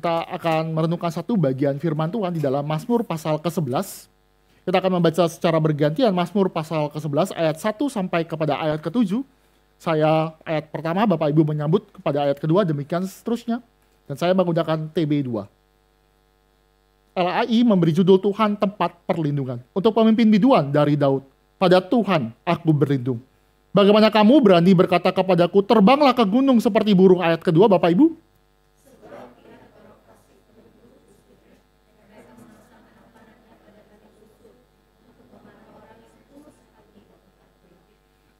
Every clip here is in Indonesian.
Kita akan merenungkan satu bagian firman Tuhan di dalam Mazmur pasal ke-11. Kita akan membaca secara bergantian Mazmur pasal ke-11 ayat 1 sampai kepada ayat ke-7. Saya ayat pertama, Bapak Ibu menyambut kepada ayat kedua, demikian seterusnya. Dan saya menggunakan TB2. LAI memberi judul Tuhan tempat perlindungan. Untuk pemimpin biduan dari Daud. Pada Tuhan aku berlindung. Bagaimana kamu berani berkata kepadaku, terbanglah ke gunung seperti burung. Ayat kedua, Bapak Ibu.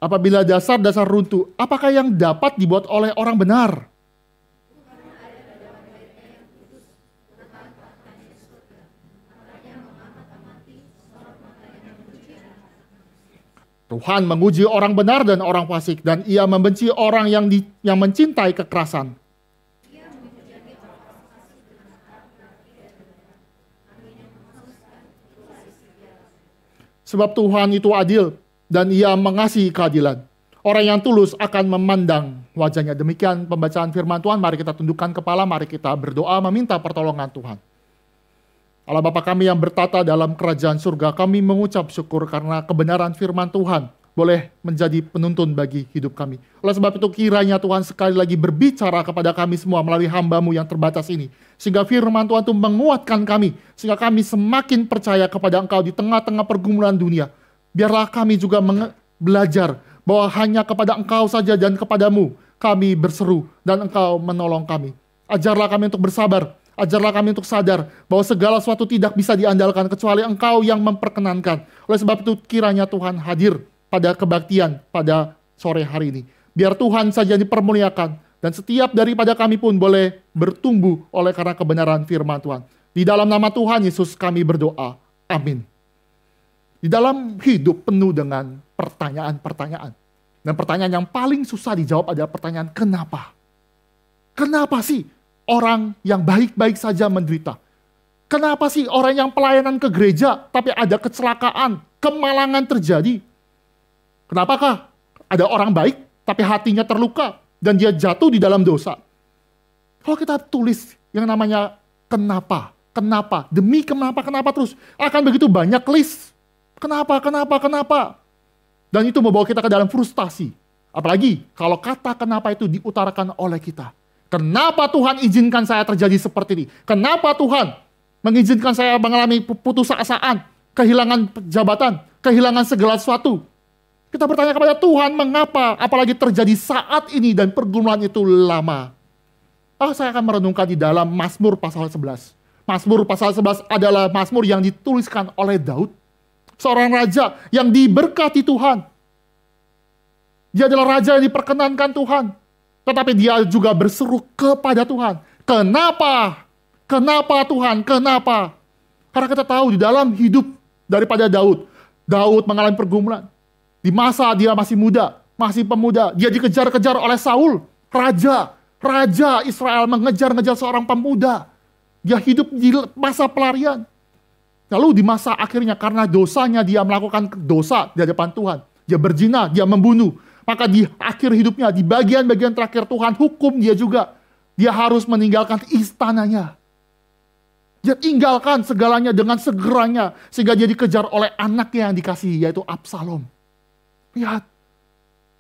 Apabila dasar-dasar runtuh, apakah yang dapat dibuat oleh orang benar? Tuhan menguji orang benar dan orang fasik, dan Ia membenci orang yang mencintai kekerasan. Sebab Tuhan itu adil, dan Ia mengasihi keadilan. Orang yang tulus akan memandang wajahnya. Demikian pembacaan firman Tuhan. Mari kita tundukkan kepala, mari kita berdoa meminta pertolongan Tuhan. Allah Bapa kami yang bertata dalam kerajaan surga, kami mengucap syukur karena kebenaran firman Tuhan boleh menjadi penuntun bagi hidup kami. Oleh sebab itu kiranya Tuhan sekali lagi berbicara kepada kami semua melalui hamba-Mu yang terbatas ini. Sehingga firman Tuhan itu menguatkan kami. Sehingga kami semakin percaya kepada Engkau di tengah-tengah pergumulan dunia. Biarlah kami juga belajar bahwa hanya kepada Engkau saja dan kepadamu kami berseru dan Engkau menolong kami. Ajarlah kami untuk bersabar, ajarlah kami untuk sadar bahwa segala sesuatu tidak bisa diandalkan kecuali Engkau yang memperkenankan. Oleh sebab itu kiranya Tuhan hadir pada kebaktian pada sore hari ini. Biar Tuhan saja dipermuliakan dan setiap daripada kami pun boleh bertumbuh oleh karena kebenaran firman Tuhan. Di dalam nama Tuhan Yesus kami berdoa. Amin. Di dalam hidup penuh dengan pertanyaan-pertanyaan. Dan pertanyaan yang paling susah dijawab adalah pertanyaan kenapa? Kenapa sih orang yang baik-baik saja menderita? Kenapa sih orang yang pelayanan ke gereja tapi ada kecelakaan, kemalangan terjadi? Kenapakah ada orang baik tapi hatinya terluka dan dia jatuh di dalam dosa? Kalau kita tulis yang namanya kenapa, demi kenapa terus, akan begitu banyak list. Kenapa? Dan itu membawa kita ke dalam frustasi. Apalagi kalau kata kenapa itu diutarakan oleh kita. Kenapa Tuhan izinkan saya terjadi seperti ini? Kenapa Tuhan mengizinkan saya mengalami putusasaan, kehilangan jabatan, kehilangan segala sesuatu? Kita bertanya kepada Tuhan, mengapa? Apalagi terjadi saat ini dan pergumulan itu lama. Saya akan merenungkan di dalam Mazmur pasal 11. Mazmur pasal 11 adalah Mazmur yang dituliskan oleh Daud. Seorang raja yang diberkati Tuhan. Dia adalah raja yang diperkenankan Tuhan. Tetapi dia juga berseru kepada Tuhan. Kenapa? Kenapa Tuhan? Kenapa? Karena kita tahu di dalam hidup daripada Daud. Daud mengalami pergumulan. Di masa dia masih muda, masih pemuda. Dia dikejar-kejar oleh Saul. Raja Israel mengejar-ngejar seorang pemuda. Dia hidup di masa pelarian. Lalu di masa akhirnya karena dosanya dia melakukan dosa di hadapan Tuhan. Dia berzina, dia membunuh. Maka di akhir hidupnya, di bagian-bagian terakhir Tuhan hukum dia juga. Dia harus meninggalkan istananya. Dia tinggalkan segalanya dengan segeranya. Sehingga dia dikejar oleh anaknya yang dikasihi, yaitu Absalom. Lihat,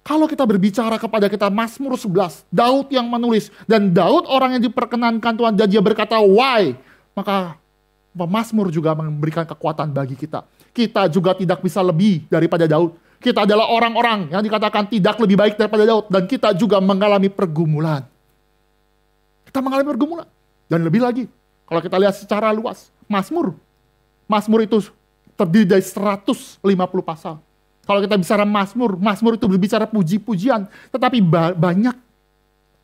kalau kita berbicara kepada kita Mazmur 11, Daud yang menulis. Dan Daud orang yang diperkenankan Tuhan dan dia berkata, why? Maka Mazmur juga memberikan kekuatan bagi kita. Kita juga tidak bisa lebih daripada Daud. Kita adalah orang-orang yang dikatakan tidak lebih baik daripada Daud. Dan kita juga mengalami pergumulan. Kita mengalami pergumulan. Dan lebih lagi, kalau kita lihat secara luas, Mazmur itu terdiri dari 150 pasal. Kalau kita bicara Mazmur itu berbicara puji-pujian. Tetapi banyak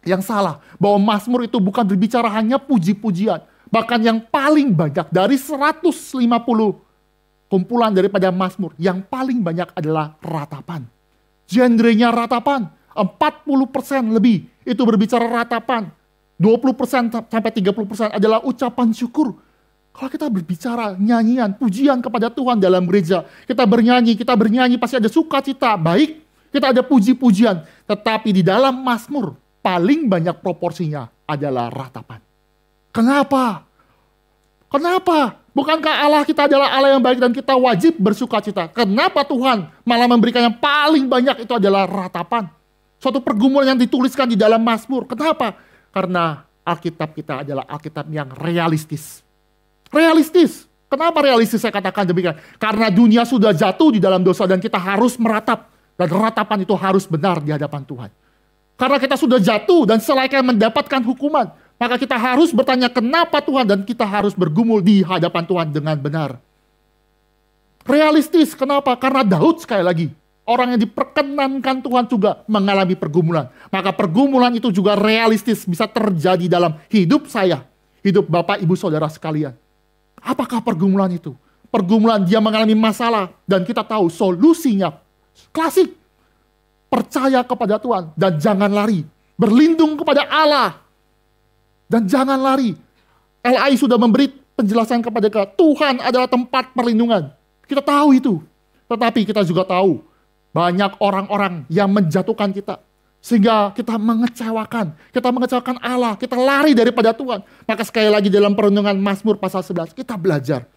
yang salah. Bahwa Mazmur itu bukan berbicara hanya puji-pujian. Bahkan yang paling banyak dari 150 kumpulan daripada Mazmur, yang paling banyak adalah ratapan. Genrenya ratapan, 40% lebih itu berbicara ratapan. 20% sampai 30% adalah ucapan syukur. Kalau kita berbicara nyanyian, pujian kepada Tuhan dalam gereja, kita bernyanyi pasti ada sukacita, baik, kita ada puji-pujian. Tetapi di dalam Mazmur, paling banyak proporsinya adalah ratapan. Kenapa? Kenapa? Bukankah Allah kita adalah Allah yang baik dan kita wajib bersuka cita? Kenapa Tuhan malah memberikan yang paling banyak itu adalah ratapan? Suatu pergumulan yang dituliskan di dalam Mazmur. Kenapa? Karena Alkitab kita adalah Alkitab yang realistis. Realistis. Kenapa realistis saya katakan demikian? Karena dunia sudah jatuh di dalam dosa dan kita harus meratap. Dan ratapan itu harus benar di hadapan Tuhan. Karena kita sudah jatuh dan selayaknya mendapatkan hukuman. Maka kita harus bertanya kenapa Tuhan dan kita harus bergumul di hadapan Tuhan dengan benar. Realistis, kenapa? Karena Daud sekali lagi, orang yang diperkenankan Tuhan juga mengalami pergumulan. Maka pergumulan itu juga realistis bisa terjadi dalam hidup saya, hidup Bapak Ibu Saudara sekalian. Apakah pergumulan itu? Pergumulan dia mengalami masalah dan kita tahu solusinya klasik. Percaya kepada Tuhan dan jangan lari. Berlindung kepada Allah. Dan jangan lari. LI sudah memberi penjelasan kepada kita. Tuhan adalah tempat perlindungan. Kita tahu itu. Tetapi kita juga tahu. Banyak orang-orang yang menjatuhkan kita. Sehingga kita mengecewakan. Kita mengecewakan Allah. Kita lari daripada Tuhan. Maka sekali lagi dalam perenungan Mazmur pasal 11. Kita belajar.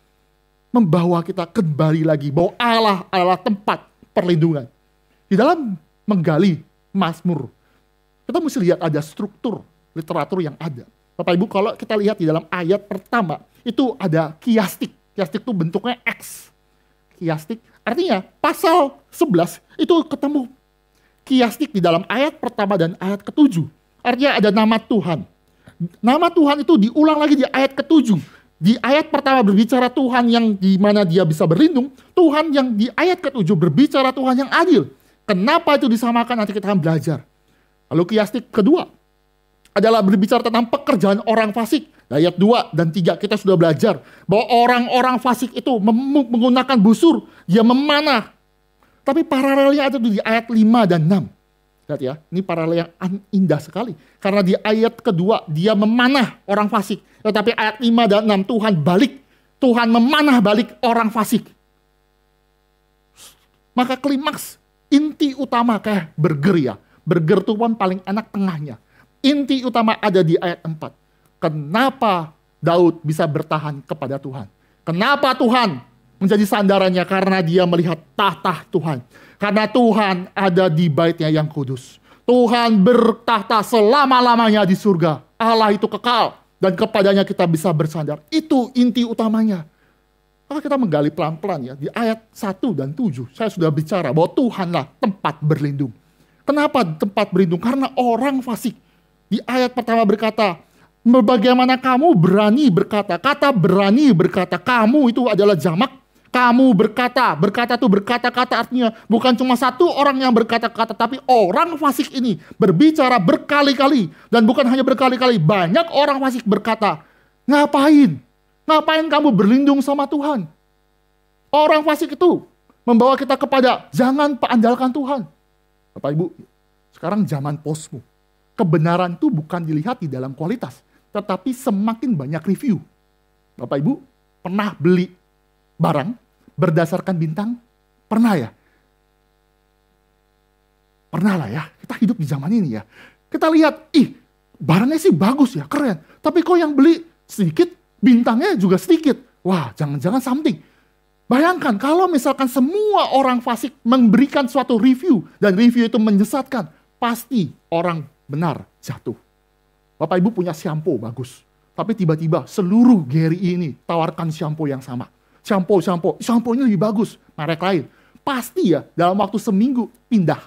Membawa kita kembali lagi. Bahwa Allah adalah tempat perlindungan. Di dalam menggali Mazmur. Kita mesti lihat ada struktur literatur yang ada. Bapak Ibu, kalau kita lihat di dalam ayat pertama, itu ada kiastik. Kiastik itu bentuknya X. Kiastik, artinya pasal 11 itu ketemu kiastik di dalam ayat pertama dan ayat ke-7. Artinya ada nama Tuhan. Nama Tuhan itu diulang lagi di ayat ke-7. Di ayat pertama berbicara Tuhan yang di mana dia bisa berlindung. Tuhan yang di ayat ke-7 berbicara Tuhan yang adil. Kenapa itu disamakan? Nanti kita akan belajar. Lalu kiastik kedua adalah berbicara tentang pekerjaan orang fasik. Ayat 2 dan 3 kita sudah belajar bahwa orang-orang fasik itu menggunakan busur, dia memanah. Tapi paralelnya ada di ayat 5 dan 6. Lihat ya, ini paralel yang indah sekali. Karena di ayat kedua dia memanah orang fasik. Tetapi ayat 5 dan 6 Tuhan balik. Tuhan memanah balik orang fasik. Maka klimaks, inti utama kayak burger ya. Burger itu kan paling enak tengahnya. Inti utama ada di ayat 4. Kenapa Daud bisa bertahan kepada Tuhan? Kenapa Tuhan menjadi sandarannya? Karena dia melihat tahta Tuhan. Karena Tuhan ada di baitnya yang kudus. Tuhan bertahta selama-lamanya di surga. Allah itu kekal. Dan kepadanya kita bisa bersandar. Itu inti utamanya. Maka kita menggali pelan-pelan ya. Di ayat 1 dan 7. Saya sudah bicara bahwa Tuhanlah tempat berlindung. Kenapa tempat berlindung? Karena orang fasik. Di ayat pertama berkata, bagaimana kamu berani berkata? Kata berani berkata, kamu itu adalah jamak. Kamu berkata, berkata itu berkata-kata artinya bukan cuma satu orang yang berkata-kata, tapi orang fasik ini berbicara berkali-kali. Dan bukan hanya berkali-kali, banyak orang fasik berkata, ngapain? Ngapain kamu berlindung sama Tuhan? Orang fasik itu membawa kita kepada jangan andalkan Tuhan. Bapak Ibu, sekarang zaman postmu. Kebenaran itu bukan dilihat di dalam kualitas, tetapi semakin banyak review. Bapak Ibu, pernah beli barang berdasarkan bintang? Pernah ya? Pernah lah ya, kita hidup di zaman ini ya. Kita lihat, barangnya sih bagus ya, keren. Tapi kok yang beli sedikit, bintangnya juga sedikit. Wah, jangan-jangan something. Bayangkan kalau misalkan semua orang fasik memberikan suatu review, dan review itu menyesatkan, pasti orang benar jatuh. Bapak Ibu punya shampoo bagus. Tapi tiba-tiba seluruh Gary ini tawarkan shampoo yang sama. Shampoo ini lebih bagus. Merek lain. Pasti ya dalam waktu seminggu pindah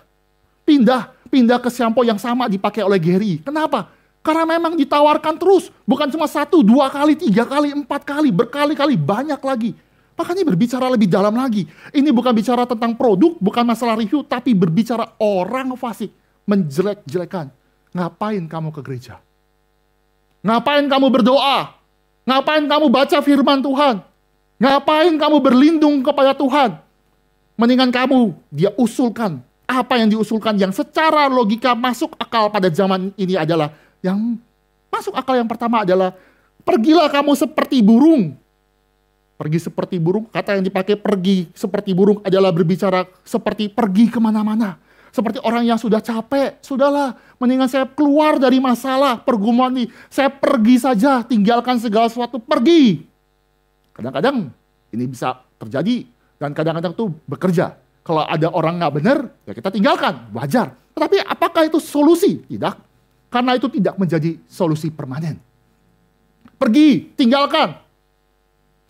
ke shampoo yang sama dipakai oleh Gary. Kenapa? Karena memang ditawarkan terus. Bukan cuma 1, 2 kali, 3 kali, 4 kali, berkali-kali, banyak lagi. Makanya berbicara lebih dalam lagi. Ini bukan bicara tentang produk, bukan masalah review, tapi berbicara orang fasik. Menjelek-jelekan. Ngapain kamu ke gereja? Ngapain kamu berdoa? Ngapain kamu baca firman Tuhan? Ngapain kamu berlindung kepada Tuhan? Mendingan kamu, dia usulkan. Apa yang diusulkan yang secara logika masuk akal pada zaman ini adalah, yang masuk akal yang pertama adalah, pergilah kamu seperti burung. Pergi seperti burung, kata yang dipakai pergi seperti burung adalah berbicara seperti pergi kemana-mana. Seperti orang yang sudah capek, sudahlah, mendingan saya keluar dari masalah pergumulan ini. Saya pergi saja, tinggalkan segala sesuatu, pergi. Kadang-kadang ini bisa terjadi dan kadang-kadang tuh bekerja. Kalau ada orang nggak benar, ya kita tinggalkan, wajar. Tetapi apakah itu solusi? Tidak. Karena itu tidak menjadi solusi permanen. Pergi, tinggalkan.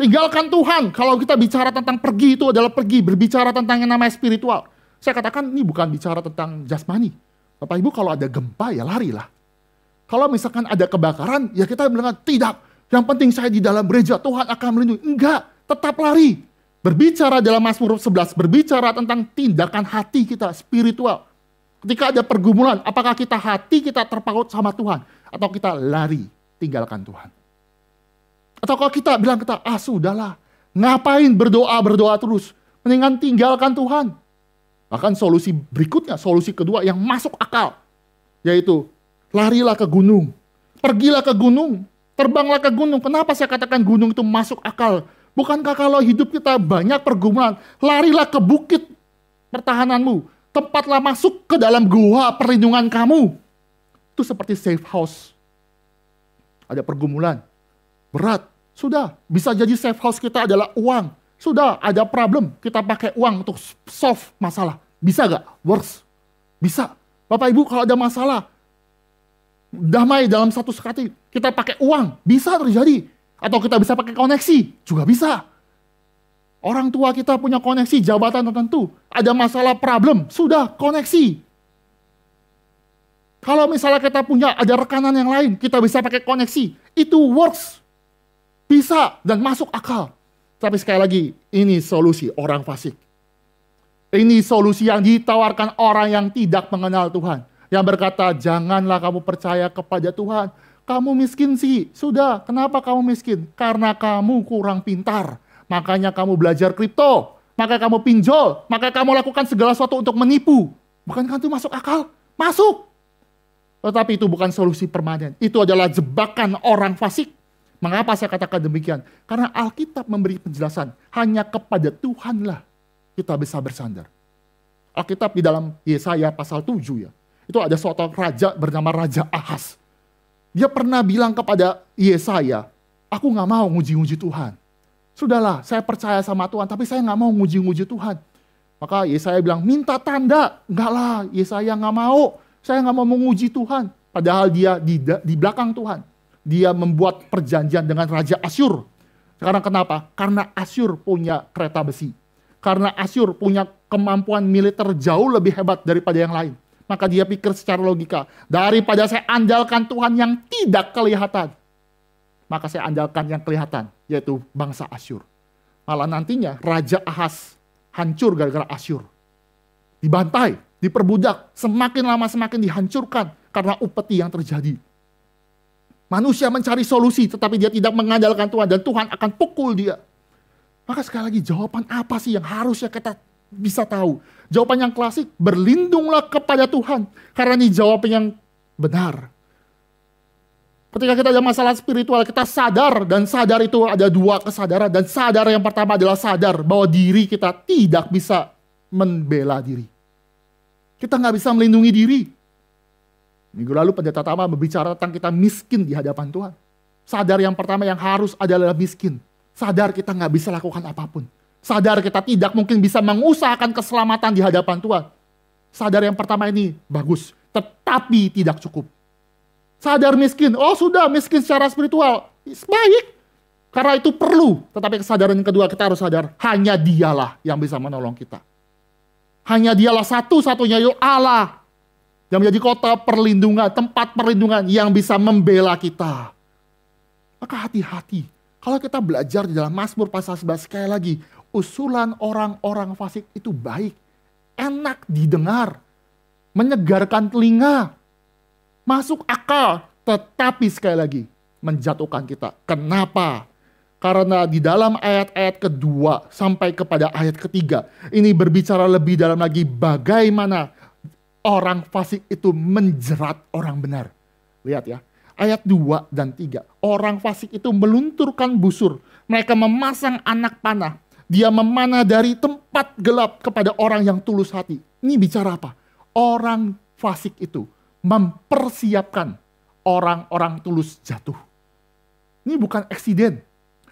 Tinggalkan Tuhan. Kalau kita bicara tentang pergi, itu adalah pergi. Berbicara tentang yang namanya spiritual. Saya katakan ini bukan bicara tentang jasmani. Bapak Ibu kalau ada gempa ya larilah. Kalau misalkan ada kebakaran, ya kita bilang tidak. Yang penting saya di dalam gereja, Tuhan akan melindungi. Enggak, tetap lari. Berbicara dalam Mazmur 11, berbicara tentang tindakan hati kita spiritual. Ketika ada pergumulan, apakah hati kita terpaut sama Tuhan? Atau kita lari, tinggalkan Tuhan? Atau kalau kita bilang sudahlah, ngapain berdoa terus? Mendingan tinggalkan Tuhan. Bahkan solusi berikutnya, solusi kedua yang masuk akal. Yaitu, larilah ke gunung. Pergilah ke gunung. Terbanglah ke gunung. Kenapa saya katakan gunung itu masuk akal? Bukankah kalau hidup kita banyak pergumulan, larilah ke bukit pertahananmu. Tempatlah masuk ke dalam gua perlindungan kamu. Itu seperti safe house. Ada pergumulan. Berat. Sudah, bisa jadi safe house kita adalah uang. Sudah, ada problem, kita pakai uang untuk solve masalah. Bisa gak? Works. Bisa. Bapak Ibu kalau ada masalah, damai dalam satu sekati, kita pakai uang. Bisa terjadi. Atau kita bisa pakai koneksi. Juga bisa. Orang tua kita punya koneksi, jabatan tertentu. Ada masalah problem, sudah, koneksi. Kalau misalnya kita punya, ada rekanan yang lain, kita bisa pakai koneksi. Itu works. Bisa dan masuk akal. Tapi sekali lagi, ini solusi orang fasik. Ini solusi yang ditawarkan orang yang tidak mengenal Tuhan. Yang berkata, janganlah kamu percaya kepada Tuhan. Kamu miskin sih. Sudah, kenapa kamu miskin? Karena kamu kurang pintar. Makanya kamu belajar kripto. Maka kamu pinjol. Maka kamu lakukan segala sesuatu untuk menipu. Bukankah itu masuk akal? Masuk. Tetapi itu bukan solusi permanen. Itu adalah jebakan orang fasik. Mengapa saya katakan demikian? Karena Alkitab memberi penjelasan, hanya kepada Tuhanlah kita bisa bersandar. Alkitab di dalam Yesaya pasal 7 ya, itu ada suatu raja bernama Raja Ahaz. Dia pernah bilang kepada Yesaya, aku gak mau nguji-nguji Tuhan. Sudahlah, saya percaya sama Tuhan, tapi saya gak mau nguji-nguji Tuhan. Maka Yesaya bilang, minta tanda. Enggak lah, Yesaya gak mau. Saya gak mau menguji Tuhan. Padahal dia di belakang Tuhan. Dia membuat perjanjian dengan Raja Asyur. Sekarang kenapa? Karena Asyur punya kereta besi. Karena Asyur punya kemampuan militer jauh lebih hebat daripada yang lain. Maka dia pikir secara logika, daripada saya andalkan Tuhan yang tidak kelihatan, maka saya andalkan yang kelihatan, yaitu bangsa Asyur. Malah nantinya Raja Ahaz hancur gara-gara Asyur. Dibantai, diperbudak, semakin lama semakin dihancurkan karena upeti yang terjadi. Manusia mencari solusi, tetapi dia tidak mengandalkan Tuhan, dan Tuhan akan pukul dia. Maka sekali lagi, jawaban apa sih yang harusnya kita bisa tahu? Jawaban yang klasik, berlindunglah kepada Tuhan. Karena ini jawaban yang benar. Ketika kita ada masalah spiritual, kita sadar, dan sadar itu ada dua kesadaran. Dan sadar yang pertama adalah sadar bahwa diri kita tidak bisa membela diri. Kita nggak bisa melindungi diri. Minggu lalu pendeta Tama berbicara tentang kita miskin di hadapan Tuhan. Sadar yang pertama yang harus adalah miskin. Sadar kita nggak bisa lakukan apapun. Sadar kita tidak mungkin bisa mengusahakan keselamatan di hadapan Tuhan. Sadar yang pertama ini bagus, tetapi tidak cukup. Sadar miskin, oh sudah miskin secara spiritual, baik. Karena itu perlu, tetapi kesadaran yang kedua kita harus sadar, hanya Dialah yang bisa menolong kita. Hanya Dialah satu-satunya, yaitu Allah. Yang menjadi kota perlindungan, tempat perlindungan yang bisa membela kita. Maka hati-hati. Kalau kita belajar di dalam Mazmur pasal 11, sekali lagi, usulan orang-orang fasik itu baik. Enak didengar. Menyegarkan telinga. Masuk akal. Tetapi sekali lagi, menjatuhkan kita. Kenapa? Karena di dalam ayat-ayat kedua sampai kepada ayat ketiga, ini berbicara lebih dalam lagi bagaimana orang fasik itu menjerat orang benar. Lihat ya, ayat 2 dan 3. Orang fasik itu melunturkan busur. Mereka memasang anak panah. Dia memanah dari tempat gelap kepada orang yang tulus hati. Ini bicara apa? Orang fasik itu mempersiapkan orang-orang tulus jatuh. Ini bukan eksiden.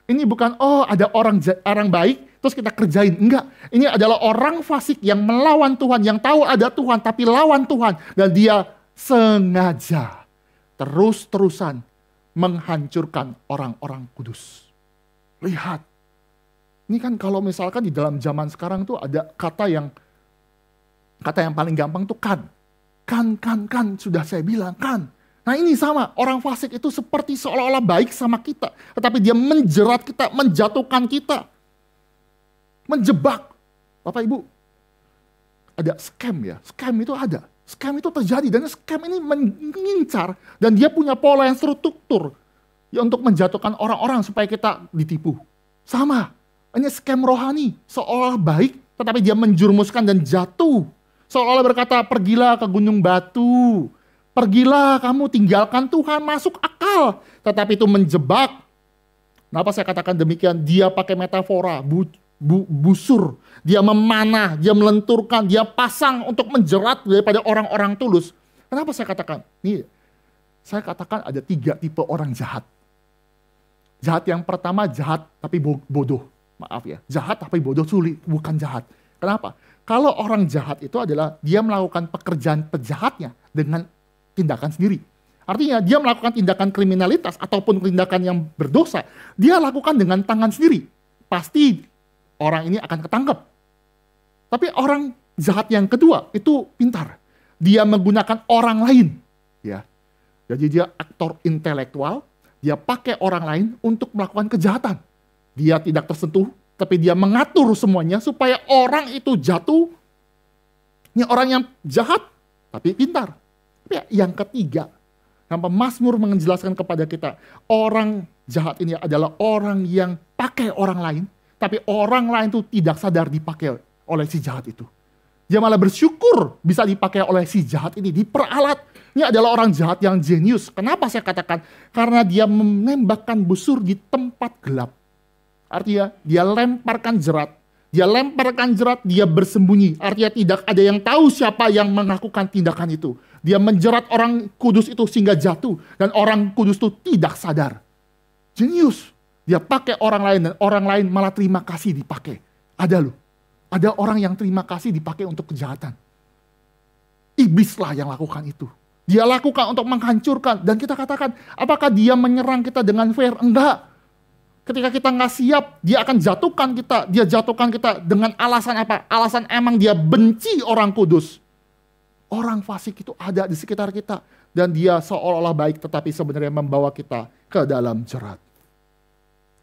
Ini bukan, oh ada orang baik, terus kita kerjain. Enggak. Ini adalah orang fasik yang melawan Tuhan, yang tahu ada Tuhan, tapi lawan Tuhan. Dan dia sengaja, terus-terusan menghancurkan orang-orang kudus. Lihat. Ini kan kalau misalkan di dalam zaman sekarang tuh ada kata yang paling gampang tuh kan. Kan, sudah saya bilang kan. Nah ini sama, orang fasik itu seperti seolah-olah baik sama kita. Tetapi dia menjerat kita, menjatuhkan kita. Menjebak. Bapak Ibu, ada scam ya, scam itu ada. Scam itu terjadi dan scam ini mengincar. Dan dia punya pola yang struktur. Ya, untuk menjatuhkan orang-orang supaya kita ditipu. Sama, ini scam rohani. Seolah baik, tetapi dia menjurumuskan dan jatuh. Seolah berkata, pergilah ke gunung batu. Pergilah kamu tinggalkan Tuhan, masuk akal. Tetapi itu menjebak. Kenapa saya katakan demikian? Dia pakai metafora, busur. Dia memanah, dia melenturkan, dia pasang untuk menjerat daripada orang-orang tulus. Kenapa saya katakan? Nih, saya katakan ada 3 tipe orang jahat. Jahat yang pertama jahat tapi bodoh. Maaf ya, jahat tapi bodoh sulit, bukan jahat. Kenapa? Kalau orang jahat itu adalah dia melakukan pekerjaan pejahatnya dengan tindakan sendiri. Artinya dia melakukan tindakan kriminalitas ataupun tindakan yang berdosa, dia lakukan dengan tangan sendiri. Pasti orang ini akan ketangkep. Tapi orang jahat yang kedua itu pintar. Dia menggunakan orang lain. Ya. Jadi dia aktor intelektual, dia pakai orang lain untuk melakukan kejahatan. Dia tidak tersentuh, tapi dia mengatur semuanya supaya orang itu jatuh. Ini orang yang jahat, tapi pintar. Tapi yang ketiga, yang pemazmur menjelaskan kepada kita, orang jahat ini adalah orang yang pakai orang lain, tapi orang lain itu tidak sadar dipakai oleh si jahat itu. Dia malah bersyukur bisa dipakai oleh si jahat ini, diperalat. Ini adalah orang jahat yang jenius. Kenapa saya katakan? Karena dia menembakkan busur di tempat gelap. Artinya dia lemparkan jerat. Dia lemparkan jerat, dia bersembunyi. Artinya tidak ada yang tahu siapa yang melakukan tindakan itu. Dia menjerat orang kudus itu sehingga jatuh. Dan orang kudus itu tidak sadar. Jenius. Dia pakai orang lain dan orang lain malah terima kasih dipakai. Ada loh. Ada orang yang terima kasih dipakai untuk kejahatan. Iblislah yang lakukan itu. Dia lakukan untuk menghancurkan. Dan kita katakan, apakah dia menyerang kita dengan fair? Enggak. Ketika kita nggak siap, dia akan jatuhkan kita. Dia jatuhkan kita dengan alasan apa? Alasan emang dia benci orang kudus. Orang fasik itu ada di sekitar kita. Dan dia seolah-olah baik, tetapi sebenarnya membawa kita ke dalam jerat.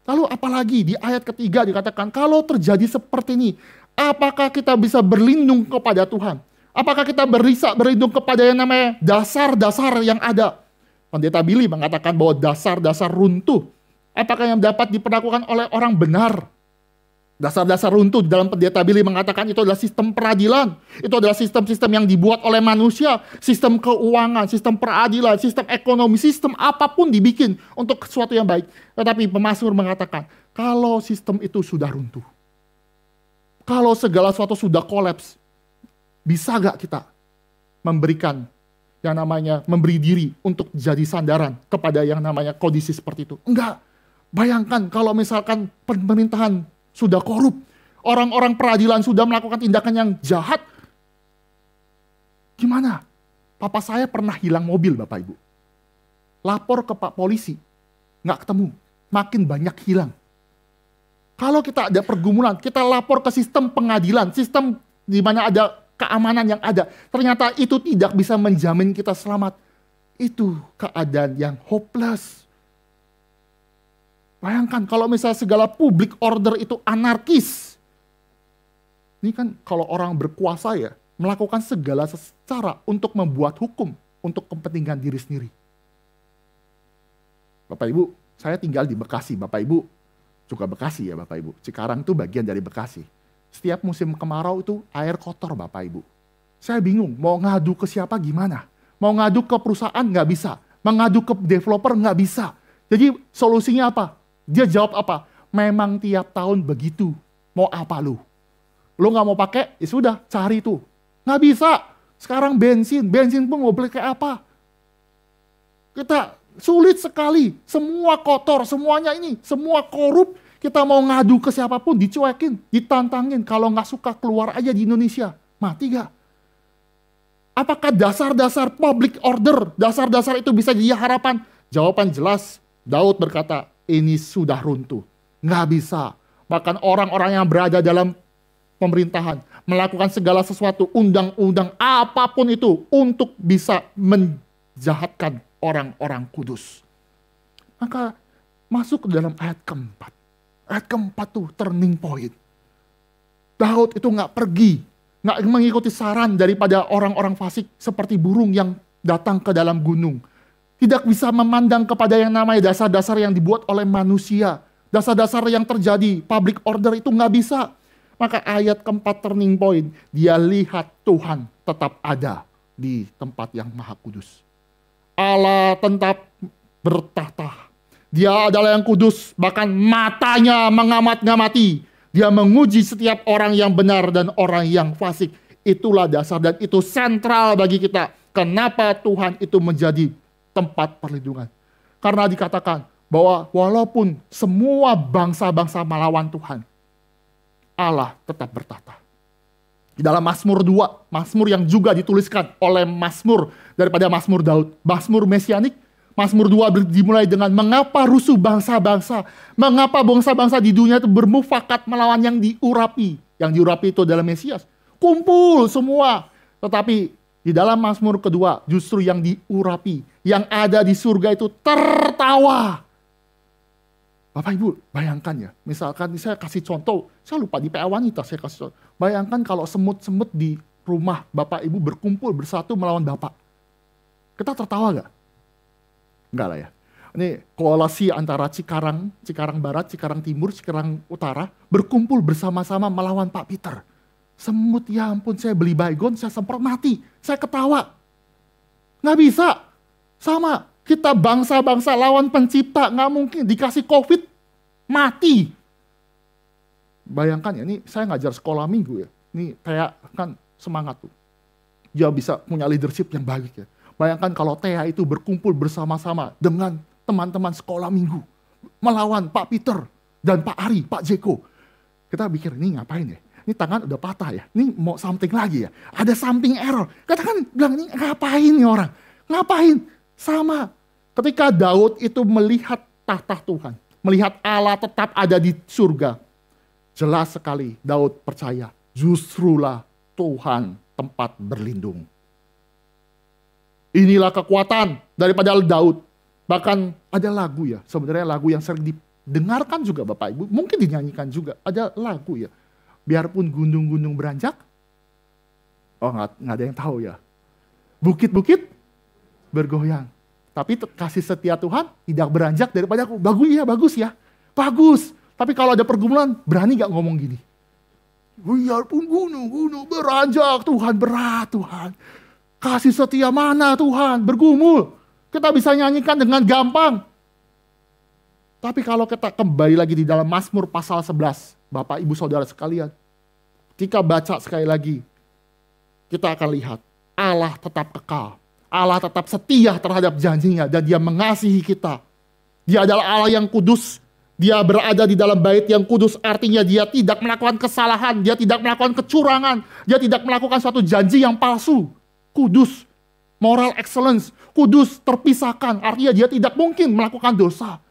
Lalu apalagi di ayat ketiga dikatakan, kalau terjadi seperti ini, apakah kita bisa berlindung kepada Tuhan? Apakah kita berlindung kepada yang namanya dasar-dasar yang ada? Pendeta Billy mengatakan bahwa dasar-dasar runtuh. Apakah yang dapat diperlakukan oleh orang benar? Dasar-dasar runtuh dalam pendeta Billy mengatakan itu adalah sistem peradilan. Itu adalah sistem-sistem yang dibuat oleh manusia. Sistem keuangan, sistem peradilan, sistem ekonomi, sistem apapun dibikin untuk sesuatu yang baik. Tetapi pemazmur mengatakan, kalau sistem itu sudah runtuh, kalau segala sesuatu sudah kolaps, bisa gak kita memberikan yang namanya memberi diri untuk jadi sandaran kepada yang namanya kondisi seperti itu? Enggak. Bayangkan kalau misalkan pemerintahan sudah korup, orang-orang peradilan sudah melakukan tindakan yang jahat. Gimana? Papa saya pernah hilang mobil, Bapak Ibu. Lapor ke Pak Polisi, nggak ketemu. Makin banyak hilang. Kalau kita ada pergumulan, kita lapor ke sistem pengadilan, sistem di mana ada keamanan yang ada. Ternyata itu tidak bisa menjamin kita selamat. Itu keadaan yang hopeless. Bayangkan kalau misalnya segala public order itu anarkis. Ini kan kalau orang berkuasa ya, melakukan segala cara untuk membuat hukum untuk kepentingan diri sendiri. Bapak Ibu, saya tinggal di Bekasi. Bapak Ibu juga Bekasi ya Bapak Ibu. Cikarang itu bagian dari Bekasi. Setiap musim kemarau itu air kotor Bapak Ibu. Saya bingung mau ngadu ke siapa gimana. Mau ngadu ke perusahaan nggak bisa. Mengadu ke developer nggak bisa. Jadi solusinya apa? Dia jawab apa? Memang tiap tahun begitu. Mau apa lu? Lu nggak mau pakai? Ya sudah, cari itu. Nggak bisa. Sekarang bensin pun mau beli kayak apa? Kita sulit sekali, semua kotor, semuanya ini, semua korup. Kita mau ngadu ke siapapun, dicuekin, ditantangin. Kalau nggak suka keluar aja di Indonesia, mati gak? Apakah dasar-dasar public order, dasar-dasar itu bisa jadi harapan? Jawaban jelas, Daud berkata, ini sudah runtuh. Nggak bisa. Bahkan orang-orang yang berada dalam pemerintahan, melakukan segala sesuatu, undang-undang, apapun itu, untuk bisa menjahatkan orang-orang kudus. Maka masuk ke dalam ayat keempat. Ayat keempat tuh turning point. Daud itu nggak pergi, nggak mengikuti saran daripada orang-orang fasik seperti burung yang datang ke dalam gunung. Tidak bisa memandang kepada yang namanya dasar-dasar yang dibuat oleh manusia. Dasar-dasar yang terjadi, public order itu nggak bisa. Maka ayat keempat turning point, dia lihat Tuhan tetap ada di tempat yang maha kudus. Allah tetap bertahta. Dia adalah yang kudus, bahkan matanya mengamat-ngamati. Dia menguji setiap orang yang benar dan orang yang fasik. Itulah dasar dan itu sentral bagi kita. Kenapa Tuhan itu menjadi tempat perlindungan? Karena dikatakan bahwa walaupun semua bangsa-bangsa melawan Tuhan, Allah tetap bertahta. Di dalam Mazmur 2, Mazmur yang juga dituliskan oleh Mazmur daripada Mazmur Daud, Mazmur mesianik, Mazmur 2 dimulai dengan mengapa rusuh bangsa-bangsa, mengapa bangsa-bangsa di dunia itu bermufakat melawan yang diurapi. Yang diurapi itu adalah Mesias. Kumpul semua. Tetapi di dalam Mazmur kedua justru yang diurapi, yang ada di surga itu tertawa. Bapak Ibu bayangkan ya, misalkan saya kasih contoh, saya lupa di PA Wanita saya kasih contoh. Bayangkan kalau semut-semut di rumah Bapak Ibu berkumpul bersatu melawan Bapak. Kita tertawa gak? Enggak lah ya. Ini koalisi antara Cikarang Barat, Cikarang Timur, Cikarang Utara berkumpul bersama-sama melawan Pak Peter. Semut, ya ampun, saya beli baygon, saya semprot mati. Saya ketawa. Nggak bisa. Sama, kita bangsa-bangsa lawan pencipta, nggak mungkin dikasih COVID, mati. Bayangkan ya, ini saya ngajar sekolah minggu ya. Ini kayak kan semangat tuh. Dia bisa punya leadership yang baik ya. Bayangkan kalau Thea itu berkumpul bersama-sama dengan teman-teman sekolah minggu. Melawan Pak Peter dan Pak Ari, Pak Jeko. Kita pikir, ini ngapain ya? Ini tangan udah patah ya? Ini mau something lagi ya? Ada something error. Katakan bilang, ini ngapain nih orang? Ngapain? Sama. Ketika Daud itu melihat tahta Tuhan. Melihat Allah tetap ada di surga. Jelas sekali Daud percaya. Justrulah Tuhan tempat berlindung. Inilah kekuatan daripada Daud. Bahkan ada lagu ya, sebenarnya lagu yang sering didengarkan juga Bapak Ibu, mungkin dinyanyikan juga. Ada lagu ya, biarpun gunung-gunung beranjak, oh nggak ada yang tahu ya. Bukit-bukit bergoyang, tapi kasih setia Tuhan tidak beranjak daripada aku. Bagus ya, bagus. Tapi kalau ada pergumulan, berani gak ngomong gini? Biarpun gunung-gunung beranjak, Tuhan berat Tuhan. Kasih setia mana Tuhan, bergumul. Kita bisa nyanyikan dengan gampang. Tapi kalau kita kembali lagi di dalam Mazmur pasal 11, Bapak Ibu Saudara sekalian, ketika baca sekali lagi, kita akan lihat Allah tetap kekal. Allah tetap setia terhadap janjinya dan dia mengasihi kita. Dia adalah Allah yang kudus. Dia berada di dalam bait yang kudus, artinya dia tidak melakukan kesalahan, dia tidak melakukan kecurangan, dia tidak melakukan suatu janji yang palsu. Kudus, moral excellence, kudus, terpisahkan, artinya dia tidak mungkin melakukan dosa.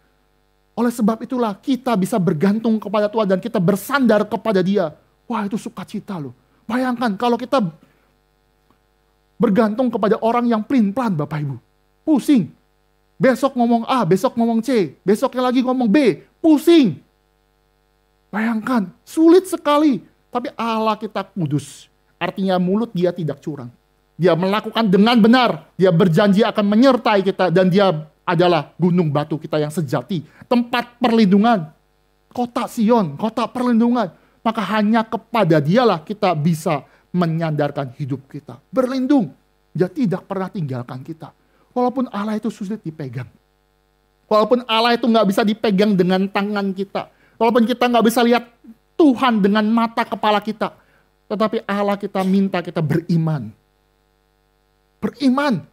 Oleh sebab itulah kita bisa bergantung kepada Tuhan dan kita bersandar kepada Dia. Wah, itu sukacita loh. Bayangkan kalau kita bergantung kepada orang yang pelin-pelan Bapak Ibu. Pusing. Besok ngomong A, besok ngomong C, besoknya lagi ngomong B, pusing. Bayangkan, sulit sekali. Tapi Allah kita kudus. Artinya mulut Dia tidak curang. Dia melakukan dengan benar. Dia berjanji akan menyertai kita. Dan dia adalah gunung batu kita yang sejati. Tempat perlindungan. Kota Sion, kota perlindungan. Maka hanya kepada Dialah kita bisa menyandarkan hidup kita. Berlindung. Dia tidak pernah tinggalkan kita. Walaupun Allah itu sulit dipegang. Walaupun Allah itu nggak bisa dipegang dengan tangan kita. Walaupun kita nggak bisa lihat Tuhan dengan mata kepala kita. Tetapi Allah kita minta kita beriman. Beriman.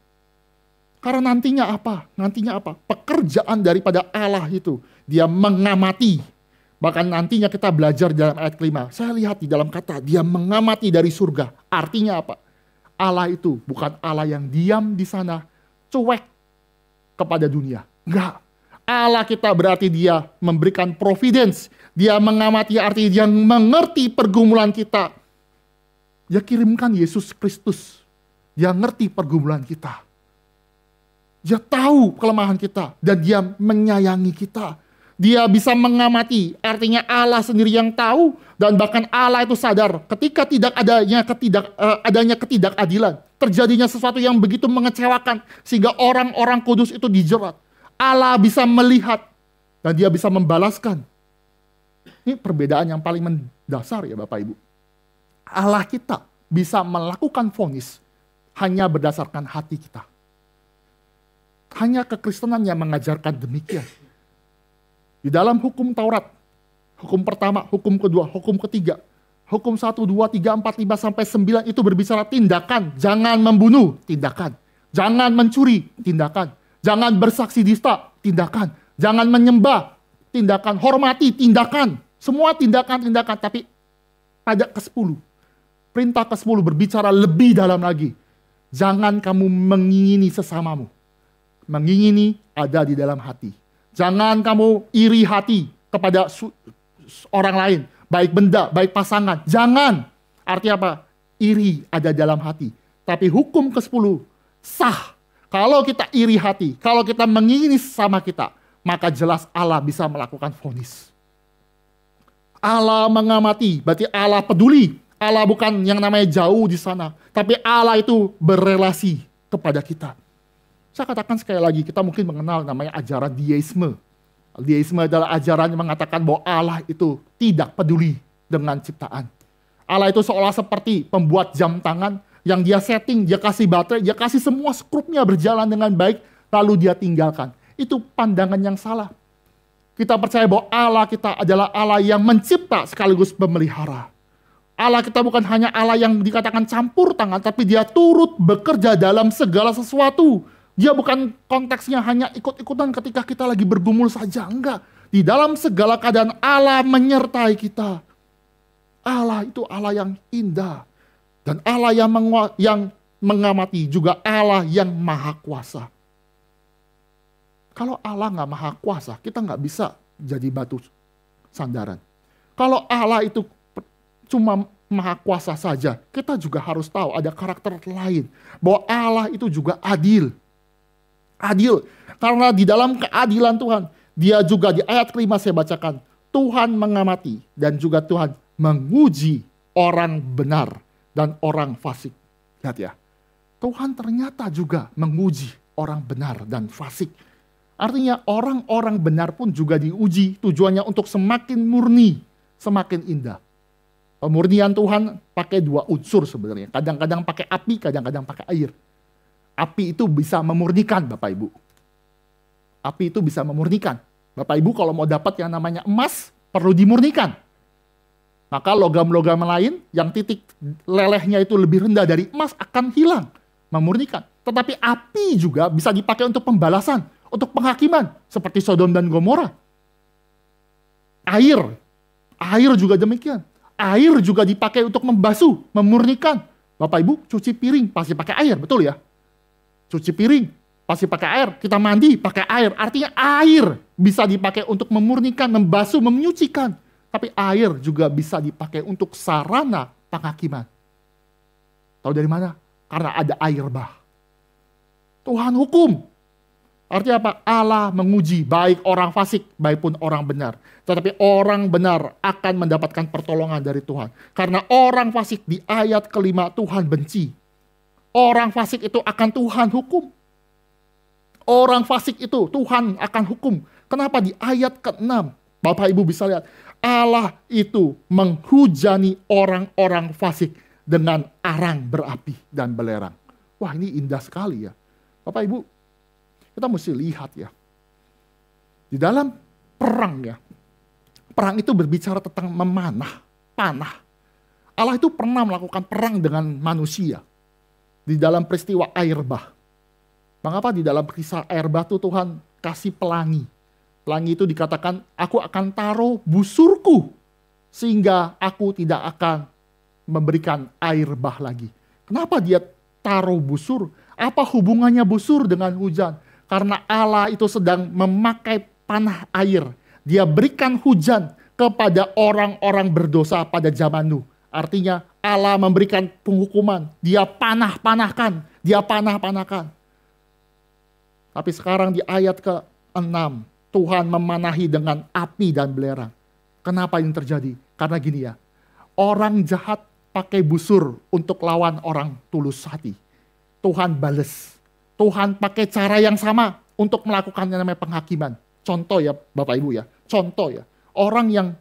Karena nantinya apa? Nantinya apa? Pekerjaan daripada Allah itu. Dia mengamati. Bahkan nantinya kita belajar dalam ayat kelima. Saya lihat di dalam kata, dia mengamati dari surga. Artinya apa? Allah itu bukan Allah yang diam di sana, cuek kepada dunia. Enggak. Allah kita berarti dia memberikan providence. Dia mengamati, artinya dia mengerti pergumulan kita. Dia kirimkan Yesus Kristus. Dia ngerti pergumulan kita. Dia tahu kelemahan kita. Dan dia menyayangi kita. Dia bisa mengamati. Artinya Allah sendiri yang tahu. Dan bahkan Allah itu sadar. Ketika tidak adanya ketidakadilan. Terjadinya sesuatu yang begitu mengecewakan. Sehingga orang-orang kudus itu dijerat. Allah bisa melihat. Dan dia bisa membalaskan. Ini perbedaan yang paling mendasar ya Bapak Ibu. Allah kita bisa melakukan vonis hanya berdasarkan hati kita. Hanya kekristenan yang mengajarkan demikian. Di dalam hukum Taurat, hukum pertama, hukum kedua, hukum ketiga, hukum 1, 2, 3, 4, 5, sampai 9 itu berbicara tindakan. Jangan membunuh, tindakan. Jangan mencuri, tindakan. Jangan bersaksi dusta, tindakan. Jangan menyembah, tindakan. Hormati, tindakan. Semua tindakan-tindakan, tapi pada ke-10. Perintah ke-10 berbicara lebih dalam lagi. Jangan kamu mengingini sesamamu. Mengingini ada di dalam hati. Jangan kamu iri hati kepada orang lain. Baik benda, baik pasangan. Jangan. Artinya apa? Iri ada dalam hati. Tapi hukum ke-10 sah. Kalau kita iri hati, kalau kita mengingini sesama kita, maka jelas Allah bisa melakukan vonis. Allah mengamati, berarti Allah peduli. Allah bukan yang namanya jauh di sana, tapi Allah itu berelasi kepada kita. Saya katakan sekali lagi, kita mungkin mengenal namanya ajaran deisme. Deisme adalah ajaran yang mengatakan bahwa Allah itu tidak peduli dengan ciptaan. Allah itu seolah seperti pembuat jam tangan yang dia setting, dia kasih baterai, dia kasih semua skrupnya berjalan dengan baik, lalu dia tinggalkan. Itu pandangan yang salah. Kita percaya bahwa Allah kita adalah Allah yang mencipta sekaligus memelihara. Allah kita bukan hanya Allah yang dikatakan campur tangan, tapi dia turut bekerja dalam segala sesuatu. Dia bukan konteksnya hanya ikut-ikutan ketika kita lagi bergumul saja. Enggak. Di dalam segala keadaan Allah menyertai kita. Allah itu Allah yang indah. Dan Allah yang mengamati juga Allah yang maha kuasa. Kalau Allah nggak maha kuasa, kita nggak bisa jadi batu sandaran. Kalau Allah itu cuma maha kuasa saja, kita juga harus tahu ada karakter lain. Bahwa Allah itu juga adil. Adil. Karena di dalam keadilan Tuhan, dia juga di ayat kelima saya bacakan, Tuhan mengamati dan juga Tuhan menguji orang benar dan orang fasik. Lihat ya, Tuhan ternyata juga menguji orang benar dan fasik. Artinya orang-orang benar pun juga diuji, tujuannya untuk semakin murni, semakin indah. Pemurnian Tuhan pakai dua unsur sebenarnya. Kadang-kadang pakai api, kadang-kadang pakai air. Api itu bisa memurnikan Bapak Ibu. Api itu bisa memurnikan. Bapak Ibu kalau mau dapat yang namanya emas, perlu dimurnikan. Maka logam-logam lain yang titik lelehnya itu lebih rendah dari emas akan hilang. Memurnikan. Tetapi api juga bisa dipakai untuk pembalasan. Untuk penghakiman. Seperti Sodom dan Gomora. Air juga demikian. Air juga dipakai untuk membasuh, memurnikan. Bapak Ibu cuci piring pasti pakai air, betul ya? Cuci piring pasti pakai air. Kita mandi pakai air. Artinya air bisa dipakai untuk memurnikan, membasuh, menyucikan. Tapi air juga bisa dipakai untuk sarana penghakiman. Tahu dari mana? Karena ada air bah. Tuhan hukum. Artinya apa? Allah menguji baik orang fasik, baik pun orang benar. Tetapi orang benar akan mendapatkan pertolongan dari Tuhan. Karena orang fasik di ayat kelima Tuhan benci. Orang fasik itu akan Tuhan hukum. Orang fasik itu Tuhan akan hukum. Kenapa di ayat ke-6? Bapak Ibu bisa lihat. Allah itu menghujani orang-orang fasik dengan arang berapi dan belerang. Wah, ini indah sekali ya. Bapak Ibu, kita mesti lihat ya. Di dalam perang ya. Perang itu berbicara tentang memanah, panah. Allah itu pernah melakukan perang dengan manusia. di dalam peristiwa air bah. Mengapa di dalam kisah air bah itu Tuhan kasih pelangi? Pelangi itu dikatakan, aku akan taruh busurku sehingga aku tidak akan memberikan air bah lagi. Kenapa dia taruh busur? Apa hubungannya busur dengan hujan? Karena Allah itu sedang memakai panah air. Dia berikan hujan kepada orang-orang berdosa pada zaman Nuh. Artinya Allah memberikan penghukuman. Dia panah-panahkan. Tapi sekarang di ayat ke-6, Tuhan memanahi dengan api dan belerang. Kenapa ini terjadi? Karena gini ya, orang jahat pakai busur untuk lawan orang tulus hati. Tuhan bales. Tuhan pakai cara yang sama untuk melakukan yang namanya penghakiman. Contoh ya Bapak Ibu ya, contoh ya. Orang yang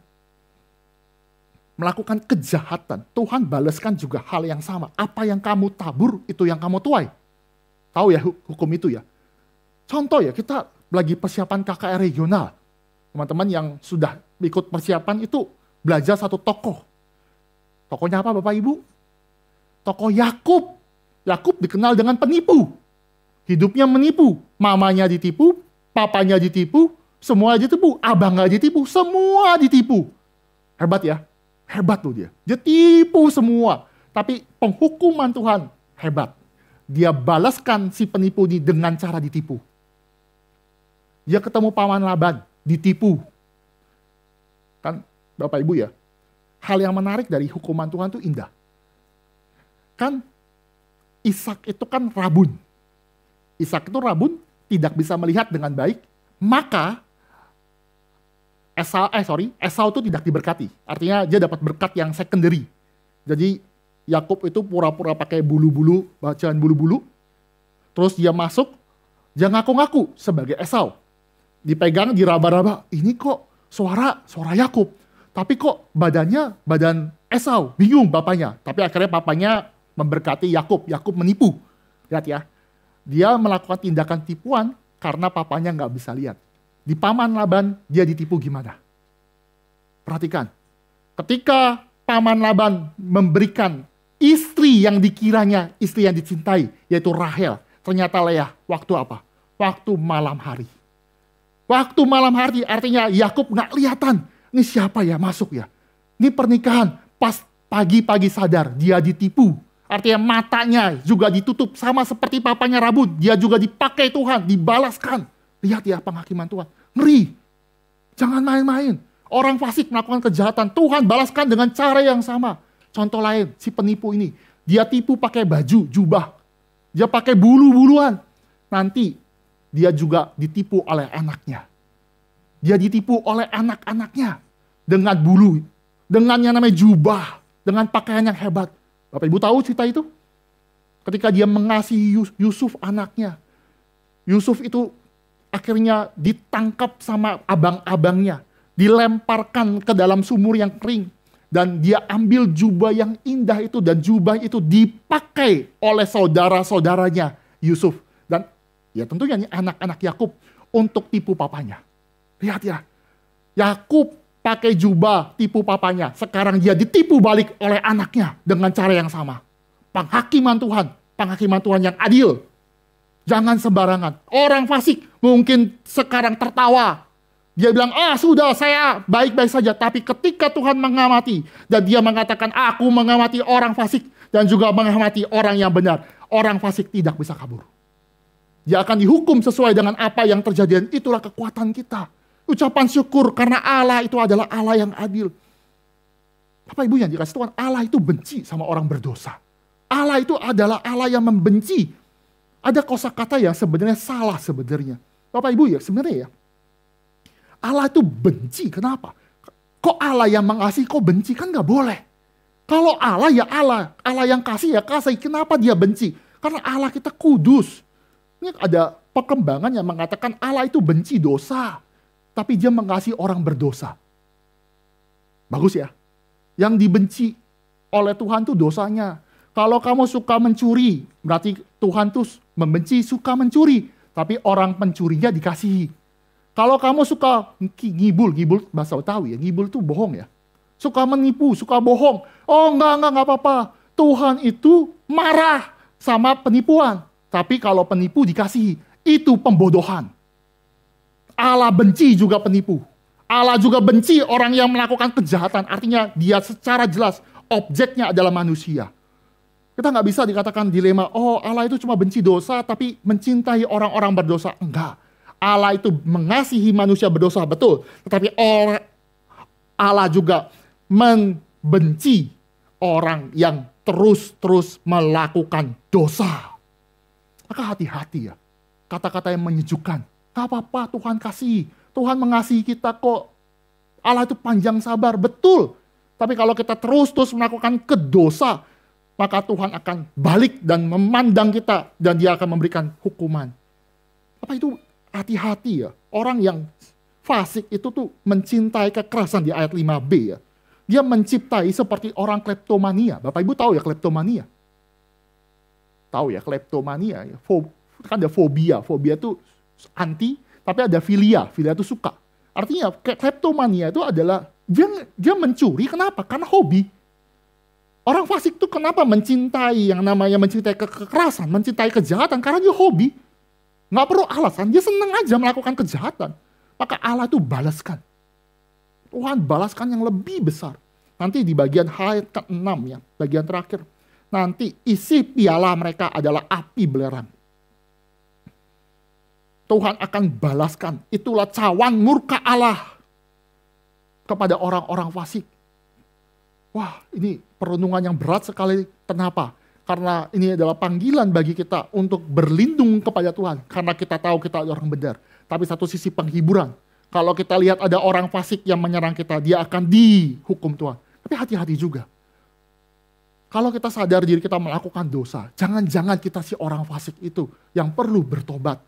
melakukan kejahatan, Tuhan balaskan juga hal yang sama. Apa yang kamu tabur, itu yang kamu tuai. Tahu ya hukum itu ya. Contoh ya, kita lagi persiapan KKR regional. Teman-teman yang sudah ikut persiapan itu belajar satu tokoh. Tokohnya apa Bapak Ibu? Tokoh Yakub. Yakub dikenal dengan penipu. Hidupnya menipu. Mamanya ditipu, papanya ditipu, semua ditipu. Abangnya ditipu, semua ditipu. Hebat ya? Hebat tuh dia. Dia tipu semua. Tapi penghukuman Tuhan hebat. Dia balaskan si penipu ini dengan cara ditipu. Dia ketemu paman Laban, ditipu. Kan Bapak Ibu ya, hal yang menarik dari hukuman Tuhan itu indah. Kan Ishak itu kan rabun. Ishak itu rabun, tidak bisa melihat dengan baik, maka Esau itu tidak diberkati. Artinya dia dapat berkat yang secondary. Jadi Yakub itu pura-pura pakai bulu-bulu, bacaan bulu-bulu. Terus dia masuk, dia ngaku-ngaku sebagai Esau. Dipegang, diraba-raba, ini kok suara Yakub. Tapi kok badan Esau, bingung bapaknya. Tapi akhirnya papanya memberkati Yakub. Yakub menipu. Lihat ya, dia melakukan tindakan tipuan karena papanya nggak bisa lihat. Di paman Laban, dia ditipu gimana? Perhatikan, ketika paman Laban memberikan istri yang dikiranya, istri yang dicintai, yaitu Rahel. Ternyata Leah, waktu apa? Waktu malam hari. Waktu malam hari artinya Yakub nggak kelihatan. Ini siapa ya masuk ya? Ini pernikahan. Pas pagi-pagi sadar dia ditipu. Artinya matanya juga ditutup sama seperti papanya rabun. Dia juga dipakai Tuhan, dibalaskan. Lihat ya penghakiman Tuhan. Ngeri. Jangan main-main. Orang fasik melakukan kejahatan. Tuhan balaskan dengan cara yang sama. Contoh lain, si penipu ini. Dia tipu pakai baju, jubah. Dia pakai bulu-buluan. Nanti dia juga ditipu oleh anaknya. Dia ditipu oleh anak-anaknya. Dengan bulu. Dengan yang namanya jubah. Dengan pakaian yang hebat. Bapak Ibu tahu cerita itu? Ketika dia mengasihi Yusuf anaknya. Yusuf itu akhirnya ditangkap sama abang-abangnya. Dilemparkan ke dalam sumur yang kering. Dan dia ambil jubah yang indah itu. Dan jubah itu dipakai oleh saudara-saudaranya Yusuf. Dan ya tentunya ini anak-anak Yakub untuk tipu papanya. Lihat ya. Yakub pakai jubah tipu papanya. Sekarang dia ditipu balik oleh anaknya dengan cara yang sama. Penghakiman Tuhan yang adil. Jangan sembarangan. Orang fasik mungkin sekarang tertawa. Dia bilang, sudah saya baik-baik saja. Tapi ketika Tuhan mengamati dan dia mengatakan, aku mengamati orang fasik dan juga mengamati orang yang benar. Orang fasik tidak bisa kabur. Dia akan dihukum sesuai dengan apa yang terjadi. Dan itulah kekuatan kita. Ucapan syukur karena Allah itu adalah Allah yang adil. Bapak Ibu yang dikasih Tuhan, Allah itu benci sama orang berdosa. Allah itu adalah Allah yang membenci. Ada kosakata yang sebenarnya salah sebenarnya. Bapak Ibu ya sebenarnya ya. Allah itu benci, kenapa? Kok Allah yang mengasihi, kok benci? Kan gak boleh. Kalau Allah ya Allah, Allah yang kasih ya kasih. Kenapa dia benci? Karena Allah kita kudus. Ini ada perkembangan yang mengatakan Allah itu benci dosa. Tapi dia mengasihi orang berdosa. Bagus ya. Yang dibenci oleh Tuhan itu dosanya. Kalau kamu suka mencuri, berarti Tuhan tuh membenci suka mencuri. Tapi orang pencurinya dikasihi. Kalau kamu suka ngibul bahasa tahu ya, ngibul itu bohong ya. Suka menipu, suka bohong. Oh enggak apa-apa. Tuhan itu marah. sama penipuan. Tapi kalau penipu dikasihi, itu pembodohan. Allah benci juga penipu. Allah juga benci orang yang melakukan kejahatan. Artinya dia secara jelas objeknya adalah manusia. Kita nggak bisa dikatakan dilema, oh Allah itu cuma benci dosa tapi mencintai orang-orang berdosa. Enggak. Allah itu mengasihi manusia berdosa, betul. Tetapi Allah juga membenci orang yang terus-terus melakukan dosa. Maka hati-hati ya. Kata-kata yang menyejukkan. Gak apa-apa, Tuhan kasih. Tuhan mengasihi kita kok. Allah itu panjang sabar, betul. Tapi kalau kita terus-terus melakukan kedosa, maka Tuhan akan balik dan memandang kita. Dan dia akan memberikan hukuman. Apa itu? Hati-hati ya. Orang yang fasik itu tuh mencintai kekerasan di ayat 5b ya. Dia menciptai seperti orang kleptomania. Bapak Ibu tahu ya kleptomania? Tahu ya kleptomania. Ya. Kan ada fobia. Fobia itu anti, tapi ada filia. Filia itu suka. Artinya kleptomania itu adalah dia mencuri. Kenapa? Karena hobi. Orang fasik itu kenapa mencintai yang namanya mencintai kekerasan, mencintai kejahatan? Karena dia hobi. Nggak perlu alasan, dia senang aja melakukan kejahatan. Maka Allah itu balaskan. Tuhan balaskan yang lebih besar. Nanti di bagian ayat ke-6 ya, bagian terakhir. Nanti isi piala mereka adalah api belerang. Tuhan akan balaskan. Itulah cawan murka Allah kepada orang-orang fasik. Wah, ini perenungan yang berat sekali. Kenapa? Karena ini adalah panggilan bagi kita untuk berlindung kepada Tuhan. Karena kita tahu kita orang benar. Tapi satu sisi penghiburan. Kalau kita lihat ada orang fasik yang menyerang kita, dia akan dihukum Tuhan. Tapi hati-hati juga. Kalau kita sadar diri kita melakukan dosa, jangan-jangan kita si orang fasik itu yang perlu bertobat.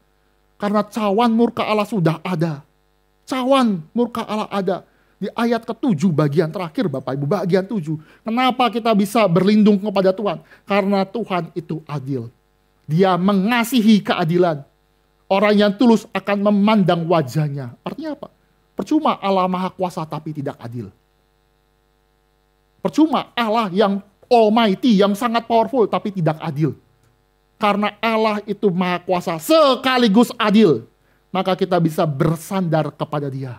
Karena cawan murka Allah sudah ada. Cawan murka Allah ada. Di ayat ke-7 bagian terakhir Bapak Ibu, bagian 7. Kenapa kita bisa berlindung kepada Tuhan? Karena Tuhan itu adil. Dia mengasihi keadilan. Orang yang tulus akan memandang wajahnya. Artinya apa? Percuma Allah Maha Kuasa tapi tidak adil. Percuma Allah yang almighty, yang sangat powerful tapi tidak adil. Karena Allah itu Maha Kuasa sekaligus adil. Maka kita bisa bersandar kepada Dia.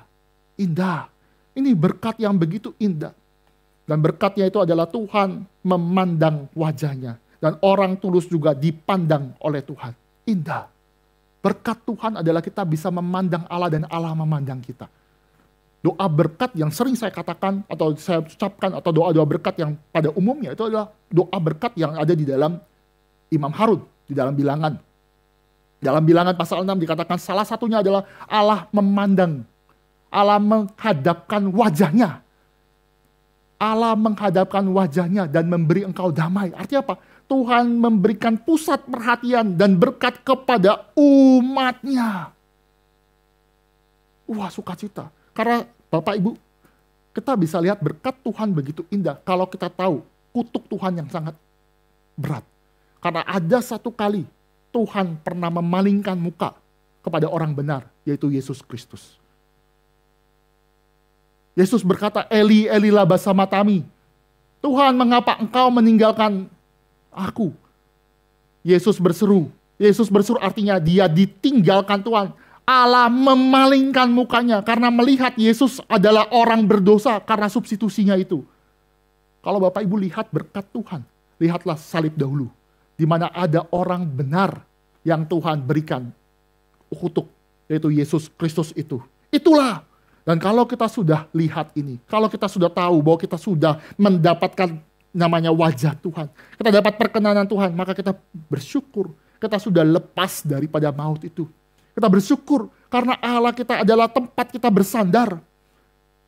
Indah. Ini berkat yang begitu indah. Dan berkatnya itu adalah Tuhan memandang wajahnya. Dan orang tulus juga dipandang oleh Tuhan. Indah. Berkat Tuhan adalah kita bisa memandang Allah dan Allah memandang kita. Doa berkat yang sering saya katakan atau saya ucapkan atau doa-doa berkat yang pada umumnya itu adalah doa berkat yang ada di dalam Imam Harun, di dalam Bilangan. Dalam Bilangan pasal 6 dikatakan salah satunya adalah Allah memandang. Allah menghadapkan wajahnya. Allah menghadapkan wajahnya dan memberi engkau damai. Artinya apa? Tuhan memberikan pusat perhatian dan berkat kepada umatnya. Wah, sukacita. Karena Bapak Ibu, kita bisa lihat berkat Tuhan begitu indah kalau kita tahu kutuk Tuhan yang sangat berat. Karena ada satu kali Tuhan pernah memalingkan muka kepada orang benar, yaitu Yesus Kristus. Yesus berkata, Eli, Eli lama sabatani. Tuhan, mengapa engkau meninggalkan aku? Yesus berseru. Yesus berseru artinya dia ditinggalkan Tuhan. Allah memalingkan mukanya karena melihat Yesus adalah orang berdosa karena substitusinya itu. Kalau Bapak Ibu lihat berkat Tuhan, lihatlah salib dahulu. Di mana ada orang benar yang Tuhan berikan kutuk, yaitu Yesus Kristus itu. Itulah. Dan kalau kita sudah lihat ini, kalau kita sudah tahu bahwa kita sudah mendapatkan namanya wajah Tuhan, kita dapat perkenanan Tuhan, maka kita bersyukur. Kita sudah lepas daripada maut itu. Kita bersyukur karena Allah kita adalah tempat kita bersandar.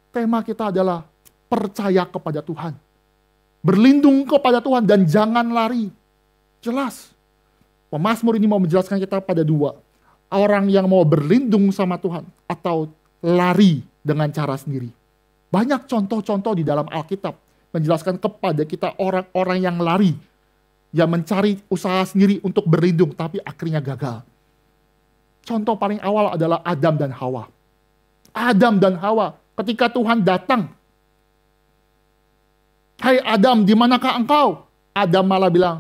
Tema kita adalah percaya kepada Tuhan. Berlindung kepada Tuhan dan jangan lari. Jelas. Pemazmur ini mau menjelaskan kita pada dua. Orang yang mau berlindung sama Tuhan atau lari dengan cara sendiri. Banyak contoh-contoh di dalam Alkitab menjelaskan kepada kita orang-orang yang lari, yang mencari usaha sendiri untuk berlindung tapi akhirnya gagal. Contoh paling awal adalah Adam dan Hawa. Adam dan Hawa ketika Tuhan datang, "Hai Adam, di manakah engkau?" Adam malah bilang,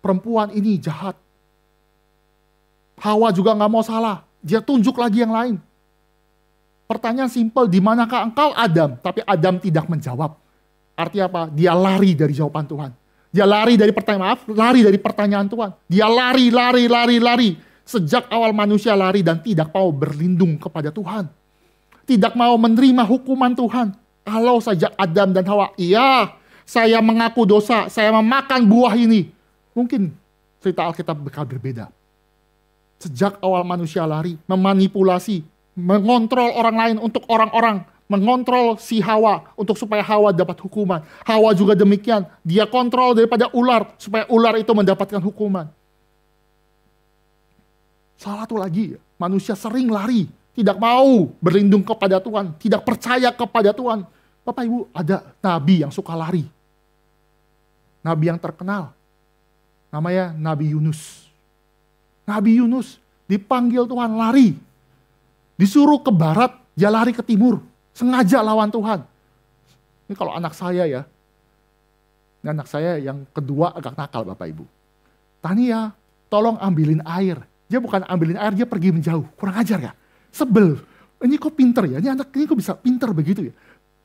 perempuan ini jahat. Hawa juga nggak mau salah. Dia tunjuk lagi yang lain. Pertanyaan simpel, di manakah engkau Adam? Tapi Adam tidak menjawab. Artinya apa? Dia lari dari jawaban Tuhan. Dia lari dari pertanyaan Tuhan. Dia lari. Sejak awal manusia lari dan tidak mau berlindung kepada Tuhan. Tidak mau menerima hukuman Tuhan. Kalau saja Adam dan Hawa, iya, saya mengaku dosa, saya memakan buah ini. Mungkin cerita Alkitab bakal berbeda. Sejak awal manusia lari, memanipulasi, mengontrol orang lain untuk orang-orang, mengontrol si Hawa untuk supaya Hawa dapat hukuman. Hawa juga demikian, dia kontrol daripada ular supaya ular itu mendapatkan hukuman. Salah satu lagi, manusia sering lari, tidak mau berlindung kepada Tuhan, tidak percaya kepada Tuhan. Bapak Ibu, ada nabi yang suka lari. Nabi yang terkenal, namanya Nabi Yunus. Nabi Yunus dipanggil Tuhan lari. Disuruh ke barat, dia lari ke timur. Sengaja lawan Tuhan. Ini kalau anak saya ya. Ini anak saya yang kedua agak nakal Bapak Ibu. Tania, tolong ambilin air. Dia bukan ambilin air, dia pergi menjauh. Kurang ajar ya. Sebel. Ini kok pinter ya? Ini anak ini kok bisa pinter begitu ya?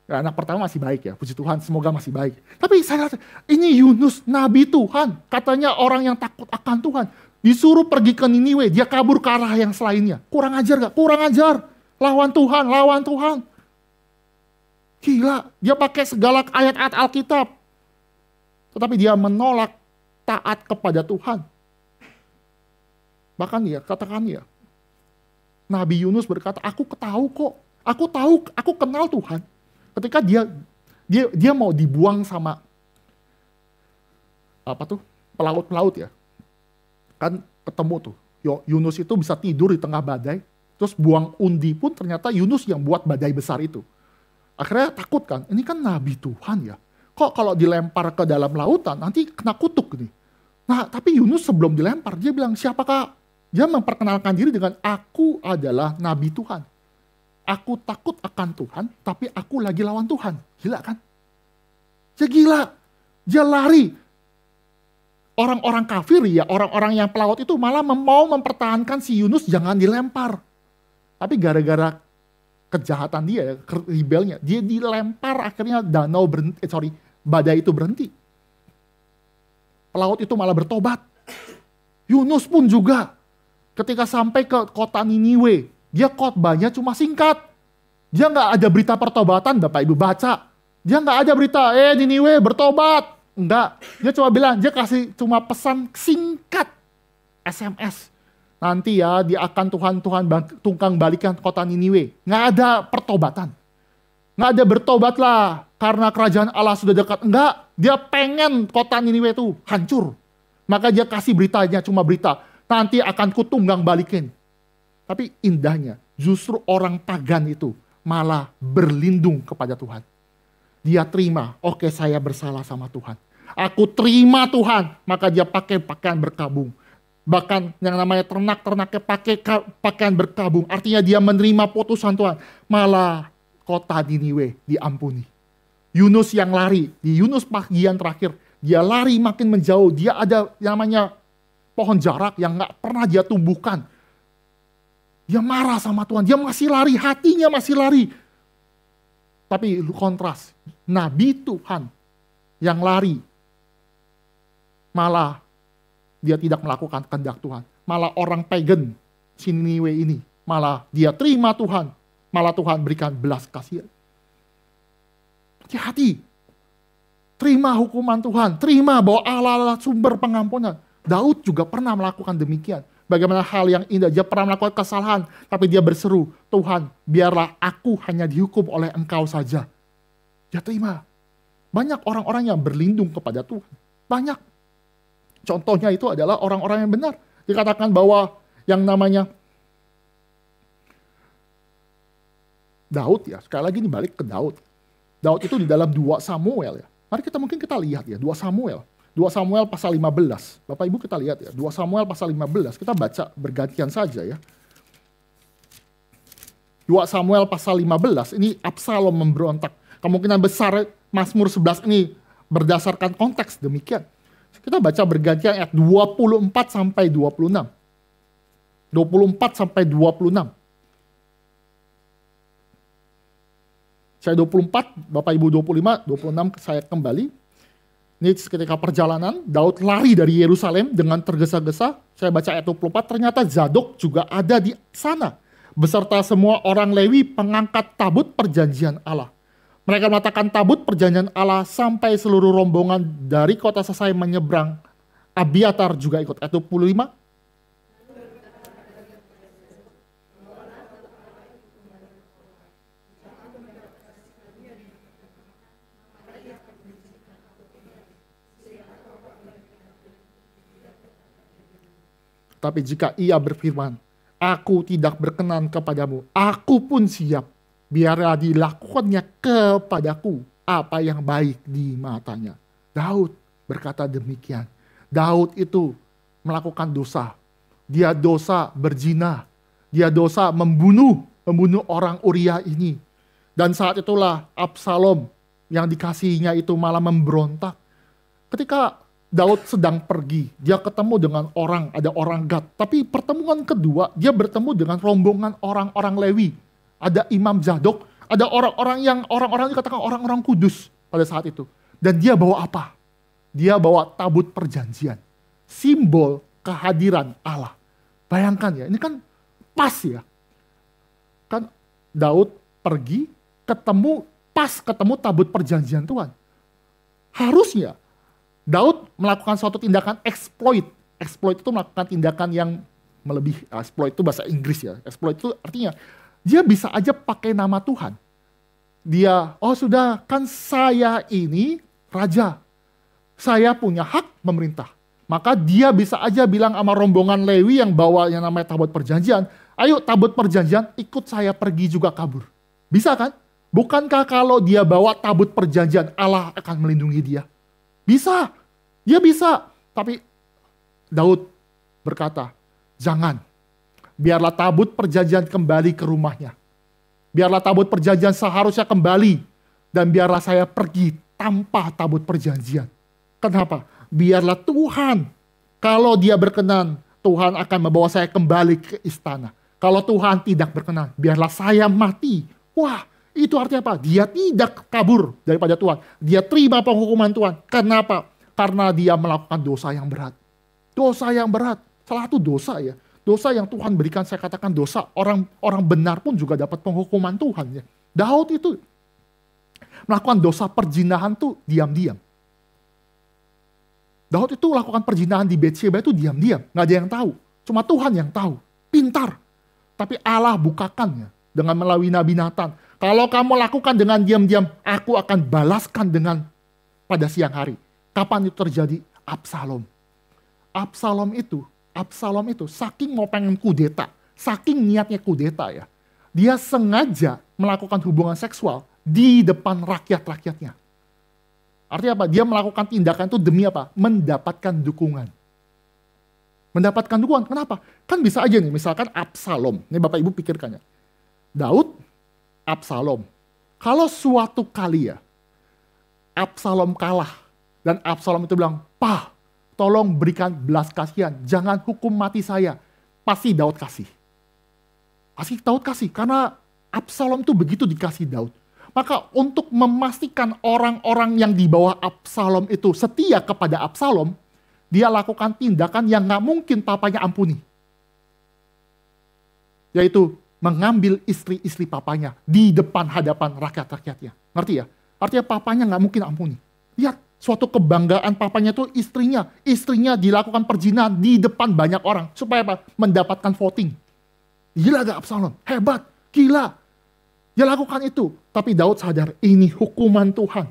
Ya, anak pertama masih baik ya. Puji Tuhan, semoga masih baik. Tapi saya rasa, ini Yunus, Nabi Tuhan. Katanya orang yang takut akan Tuhan. Disuruh pergi ke Niniwe, dia kabur ke arah yang selainnya. Kurang ajar gak? Kurang ajar. Lawan Tuhan. Gila, dia pakai segala ayat-ayat Alkitab. Tetapi dia menolak taat kepada Tuhan. Bahkan ya, katakan ya, Nabi Yunus berkata, aku tahu kok. Aku kenal Tuhan. Ketika dia mau dibuang sama pelaut-pelaut ya. Kan ketemu tuh, Yunus itu bisa tidur di tengah badai, terus buang undi pun ternyata Yunus yang buat badai besar itu. Akhirnya takut kan, ini kan Nabi Tuhan ya, kok kalau dilempar ke dalam lautan nanti kena kutuk nih. Nah tapi Yunus sebelum dilempar, dia bilang siapakah? Dia memperkenalkan diri dengan aku adalah Nabi Tuhan. Aku takut akan Tuhan, tapi aku lagi lawan Tuhan. Gila kan? Ya gila, dia lari. Orang-orang kafir ya, orang-orang yang pelaut itu malah mau mempertahankan si Yunus jangan dilempar. Tapi gara-gara kejahatan dia, rebelnya, dia dilempar akhirnya badai itu berhenti. Pelaut itu malah bertobat. Yunus pun juga ketika sampai ke kota Niniwe, dia khotbahnya cuma singkat. Dia nggak ada berita pertobatan, Bapak Ibu baca. Dia nggak ada berita, Niniwe bertobat. Enggak, dia cuma bilang, dia kasih cuma pesan singkat SMS. Nanti ya dia akan Tuhan tunggang balikan kota Niniwe. Nggak ada pertobatan. Nggak ada bertobatlah karena kerajaan Allah sudah dekat. Enggak, dia pengen kota Niniwe itu hancur. Maka dia kasih beritanya cuma berita. Nanti akan kutunggang balikin. Tapi indahnya justru orang pagan itu malah berlindung kepada Tuhan. Dia terima, oke saya bersalah sama Tuhan. Aku terima Tuhan, maka dia pakai pakaian berkabung. Bahkan yang namanya ternaknya pakai pakaian berkabung. Artinya dia menerima putusan Tuhan. Malah kota Niniwe diampuni. Yunus yang lari, di Yunus bagian terakhir, dia lari makin menjauh. Dia ada yang namanya pohon jarak yang gak pernah dia tumbuhkan. Dia marah sama Tuhan, dia masih lari, hatinya masih lari. Tapi kontras, Nabi Tuhan yang lari, malah dia tidak melakukan kehendak Tuhan. Malah orang pagan, si Niniwe ini, malah dia terima Tuhan. Malah Tuhan berikan belas kasihan. Hati-hati, terima hukuman Tuhan, terima bahwa Allah adalah sumber pengampunan. Daud juga pernah melakukan demikian. Bagaimana hal yang indah, dia pernah melakukan kesalahan, tapi dia berseru, Tuhan biarlah aku hanya dihukum oleh Engkau saja. Dia terima. Banyak orang-orang yang berlindung kepada Tuhan. Banyak. Contohnya itu adalah orang-orang yang benar. Dikatakan bahwa yang namanya Daud ya, sekali lagi ini balik ke Daud. Daud itu di dalam 2 Samuel ya. Mari mungkin kita lihat ya, 2 Samuel. 2 Samuel pasal 15. Bapak Ibu kita lihat ya, 2 Samuel pasal 15. Kita baca bergantian saja ya. 2 Samuel pasal 15, ini Absalom memberontak. Kemungkinan besar Mazmur 11 ini berdasarkan konteks demikian. Kita baca bergantian ayat 24 sampai 26. 24 sampai 26. Saya 24, Bapak Ibu 25, 26 saya kembali. Ini ketika perjalanan, Daud lari dari Yerusalem dengan tergesa-gesa. Saya baca ayat 24, ternyata Zadok juga ada di sana. Beserta semua orang Lewi pengangkat tabut perjanjian Allah. Mereka meletakkan tabut perjanjian Allah sampai seluruh rombongan dari kota Sesai menyeberang. Abiatar juga ikut. Ayat 25. Tapi jika ia berfirman, aku tidak berkenan kepadamu, aku pun siap. Biarlah dilakukannya kepadaku apa yang baik di matanya. Daud berkata demikian. Daud itu melakukan dosa. Dia dosa berzina. Dia dosa membunuh orang Uria ini. Dan saat itulah Absalom yang dikasihinya itu malah memberontak. Ketika Daud sedang pergi, dia ketemu dengan ada orang Gad. Tapi pertemuan kedua, dia bertemu dengan rombongan orang-orang Lewi. Ada Imam Zadok, ada orang-orang dikatakan orang-orang kudus pada saat itu. Dan dia bawa apa? Dia bawa tabut perjanjian. Simbol kehadiran Allah. Bayangkan ya, ini kan pas ya. Kan Daud pergi, ketemu tabut perjanjian Tuhan. Harusnya Daud melakukan suatu tindakan exploit. Exploit itu melakukan tindakan yang melebihi. Exploit itu bahasa Inggris ya. Exploit itu artinya dia bisa aja pakai nama Tuhan. Dia, sudah kan saya ini raja. Saya punya hak memerintah. Maka dia bisa aja bilang sama rombongan Lewi yang bawa yang namanya tabut perjanjian. Ayo tabut perjanjian ikut saya pergi juga kabur. Bisa kan? Bukankah kalau dia bawa tabut perjanjian Allah akan melindungi dia? Bisa, dia bisa. Tapi Daud berkata, jangan. Biarlah tabut perjanjian kembali ke rumahnya. Biarlah tabut perjanjian seharusnya kembali. Dan biarlah saya pergi tanpa tabut perjanjian. Kenapa? Biarlah Tuhan, kalau dia berkenan, Tuhan akan membawa saya kembali ke istana. Kalau Tuhan tidak berkenan, biarlah saya mati. Wah, itu artinya apa? Dia tidak kabur daripada Tuhan. Dia terima penghukuman Tuhan. Kenapa? Karena dia melakukan dosa yang berat. Dosa yang berat. Salah satu dosa ya. Dosa yang Tuhan berikan, saya katakan dosa. Orang benar pun juga dapat penghukuman Tuhan ya. Daud itu melakukan dosa perzinahan tuh diam-diam. Daud itu melakukan perzinahan di Betsheba itu diam-diam. Nggak ada yang tahu. Cuma Tuhan yang tahu. Pintar. Tapi Allah bukakannya dengan melalui Nabi Nathan. Kalau kamu lakukan dengan diam-diam, aku akan balaskan pada siang hari. Kapan itu terjadi? Absalom. Absalom itu saking mau pengen kudeta, saking niatnya kudeta ya. Dia sengaja melakukan hubungan seksual di depan rakyat-rakyatnya. Artinya apa? Dia melakukan tindakan itu demi apa? Mendapatkan dukungan. Mendapatkan dukungan. Kenapa? Kan bisa aja nih, misalkan Absalom. Ini Bapak Ibu pikirkan ya. Daud, Absalom. Kalau suatu kali ya, Absalom kalah. Dan Absalom itu bilang, "Pak, tolong berikan belas kasihan. Jangan hukum mati saya." Pasti Daud kasih. Pasti Daud kasih. Karena Absalom itu begitu dikasih Daud. Maka untuk memastikan orang-orang yang di bawah Absalom itu setia kepada Absalom, dia lakukan tindakan yang gak mungkin papanya ampuni. Yaitu mengambil istri-istri papanya di depan hadapan rakyat-rakyatnya. Ngerti ya? Artinya papanya gak mungkin ampuni. Lihat, suatu kebanggaan papanya itu istrinya. Istrinya dilakukan perzinahan di depan banyak orang. Supaya apa? Mendapatkan voting. Gila gak Absalom? Hebat, gila. Dia lakukan itu. Tapi Daud sadar, ini hukuman Tuhan.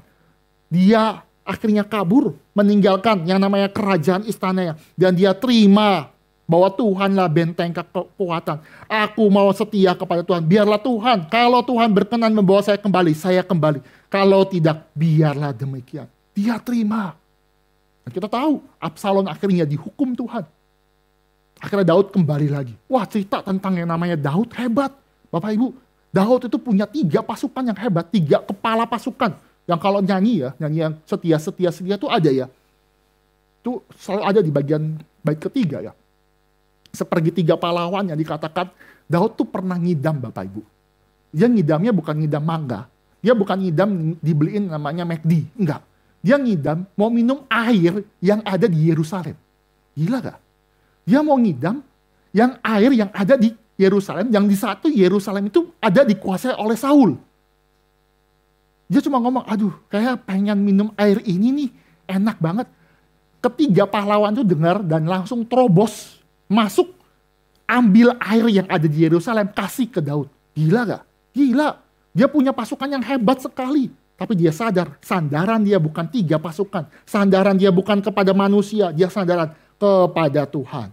Dia akhirnya kabur, meninggalkan yang namanya kerajaan istananya. Dan dia terima bahwa Tuhanlah benteng kekuatan. Aku mau setia kepada Tuhan. Biarlah Tuhan, kalau Tuhan berkenan membawa saya kembali. Kalau tidak, biarlah demikian. Dia terima. Dan kita tahu, Absalom akhirnya dihukum Tuhan. Akhirnya Daud kembali lagi. Wah, cerita tentang yang namanya Daud hebat. Bapak Ibu, Daud itu punya 3 pasukan yang hebat. 3 kepala pasukan. Yang kalau nyanyi ya, nyanyi yang setia itu ada ya. Itu selalu ada di bagian bait ketiga ya. Sepertiga pahlawan yang dikatakan Daud tuh pernah ngidam Bapak Ibu. Dia ngidamnya bukan ngidam mangga. Dia bukan ngidam dibeliin namanya McD. Enggak. Dia ngidam mau minum air yang ada di Yerusalem. Gila gak? Dia mau ngidam yang air yang ada di Yerusalem. Yang di satu Yerusalem itu ada dikuasai oleh Saul. Dia cuma ngomong, aduh kayak pengen minum air ini nih. Enak banget. Ketiga pahlawan itu dengar dan langsung terobos. Masuk. Ambil air yang ada di Yerusalem. Kasih ke Daud. Gila gak? Gila. Dia punya pasukan yang hebat sekali. Tapi dia sadar, sandaran dia bukan 3 pasukan. Sandaran dia bukan kepada manusia. Dia sandaran kepada Tuhan.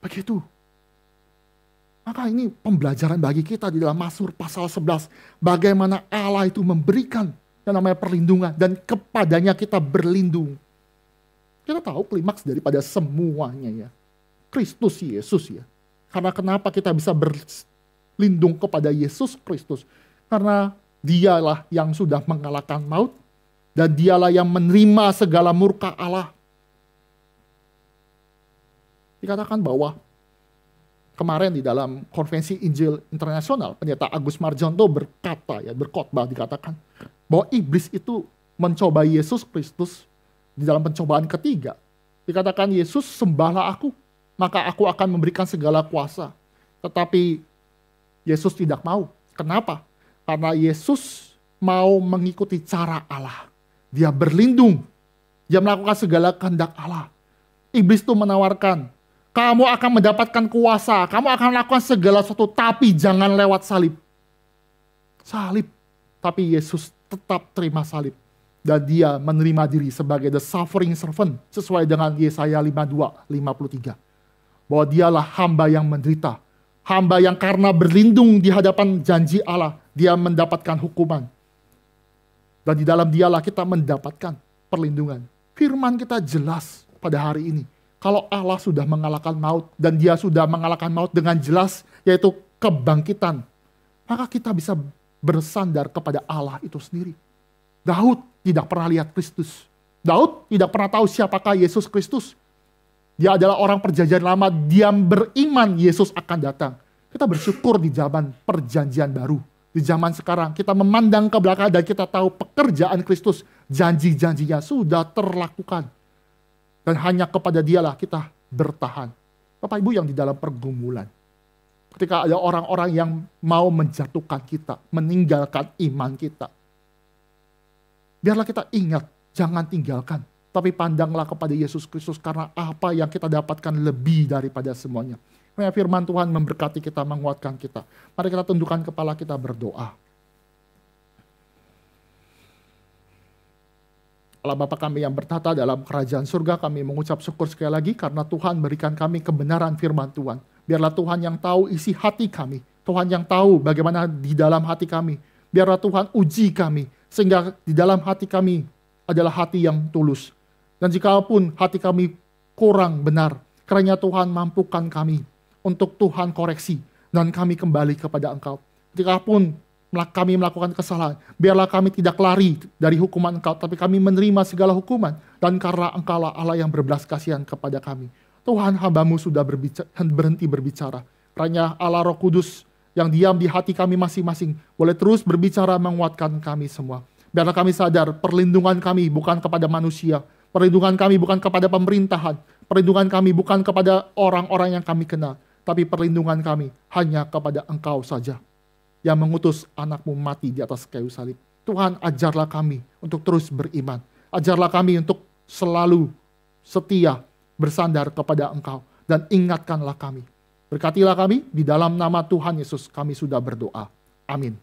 Begitu. Maka ini pembelajaran bagi kita di dalam Mazmur pasal 11. Bagaimana Allah itu memberikan yang namanya perlindungan. Dan kepadanya kita berlindung. Kita tahu klimaks daripada semuanya ya. Kristus Yesus ya. Karena kenapa kita bisa berlindung kepada Yesus Kristus? Karena dialah yang sudah mengalahkan maut. Dan dialah yang menerima segala murka Allah. Dikatakan bahwa kemarin di dalam konvensi Injil Internasional, pendeta Agus Marjonto berkata, ya berkhotbah dikatakan, bahwa iblis itu mencoba Yesus Kristus di dalam pencobaan ketiga. Dikatakan Yesus, sembahlah aku, maka aku akan memberikan segala kuasa. Tetapi Yesus tidak mau. Kenapa? Karena Yesus mau mengikuti cara Allah. Dia berlindung. Dia melakukan segala kehendak Allah. Iblis itu menawarkan, kamu akan mendapatkan kuasa, kamu akan melakukan segala sesuatu, tapi jangan lewat salib. Salib. Tapi Yesus tetap terima salib. Dan dia menerima diri sebagai the suffering servant, sesuai dengan Yesaya 52:53. Bahwa dialah hamba yang menderita. Hamba yang karena berlindung di hadapan janji Allah, dia mendapatkan hukuman. Dan di dalam dialah kita mendapatkan perlindungan. Firman kita jelas pada hari ini. Kalau Allah sudah mengalahkan maut, dan dia sudah mengalahkan maut dengan jelas, yaitu kebangkitan, maka kita bisa bersandar kepada Allah itu sendiri. Daud tidak pernah lihat Kristus. Daud tidak pernah tahu siapakah Yesus Kristus. Dia adalah orang perjanjian lama, dia beriman Yesus akan datang. Kita bersyukur di zaman perjanjian baru. Di zaman sekarang kita memandang ke belakang dan kita tahu pekerjaan Kristus, janji-janjinya sudah terlakukan. Dan hanya kepada dialah kita bertahan. Bapak Ibu yang di dalam pergumulan. Ketika ada orang-orang yang mau menjatuhkan kita, meninggalkan iman kita. Biarlah kita ingat, jangan tinggalkan. Tapi pandanglah kepada Yesus Kristus karena apa yang kita dapatkan lebih daripada semuanya. Firman Tuhan memberkati kita, menguatkan kita. Mari kita tundukkan kepala kita berdoa. Allah Bapa kami yang bertata dalam kerajaan surga, kami mengucap syukur sekali lagi karena Tuhan berikan kami kebenaran firman Tuhan. Biarlah Tuhan yang tahu isi hati kami. Tuhan yang tahu bagaimana di dalam hati kami. Biarlah Tuhan uji kami. Sehingga di dalam hati kami adalah hati yang tulus. Dan jikapun hati kami kurang benar, kiranya Tuhan mampukan kami untuk Tuhan koreksi. Dan kami kembali kepada Engkau. Jikapun kami melakukan kesalahan, biarlah kami tidak lari dari hukuman Engkau, tapi kami menerima segala hukuman, dan karena Engkaulah Allah yang berbelas kasihan kepada kami. Tuhan, hamba-Mu sudah berhenti berbicara. Kiranya Allah Roh Kudus yang diam di hati kami masing-masing, boleh terus berbicara menguatkan kami semua. Biarlah kami sadar, perlindungan kami bukan kepada manusia, perlindungan kami bukan kepada pemerintahan, perlindungan kami bukan kepada orang-orang yang kami kenal, tapi perlindungan kami hanya kepada Engkau saja, yang mengutus anak-Mu mati di atas kayu salib. Tuhan, ajarlah kami untuk terus beriman. Ajarlah kami untuk selalu setia bersandar kepada Engkau. Dan ingatkanlah kami. Berkatilah kami, di dalam nama Tuhan Yesus kami sudah berdoa. Amin.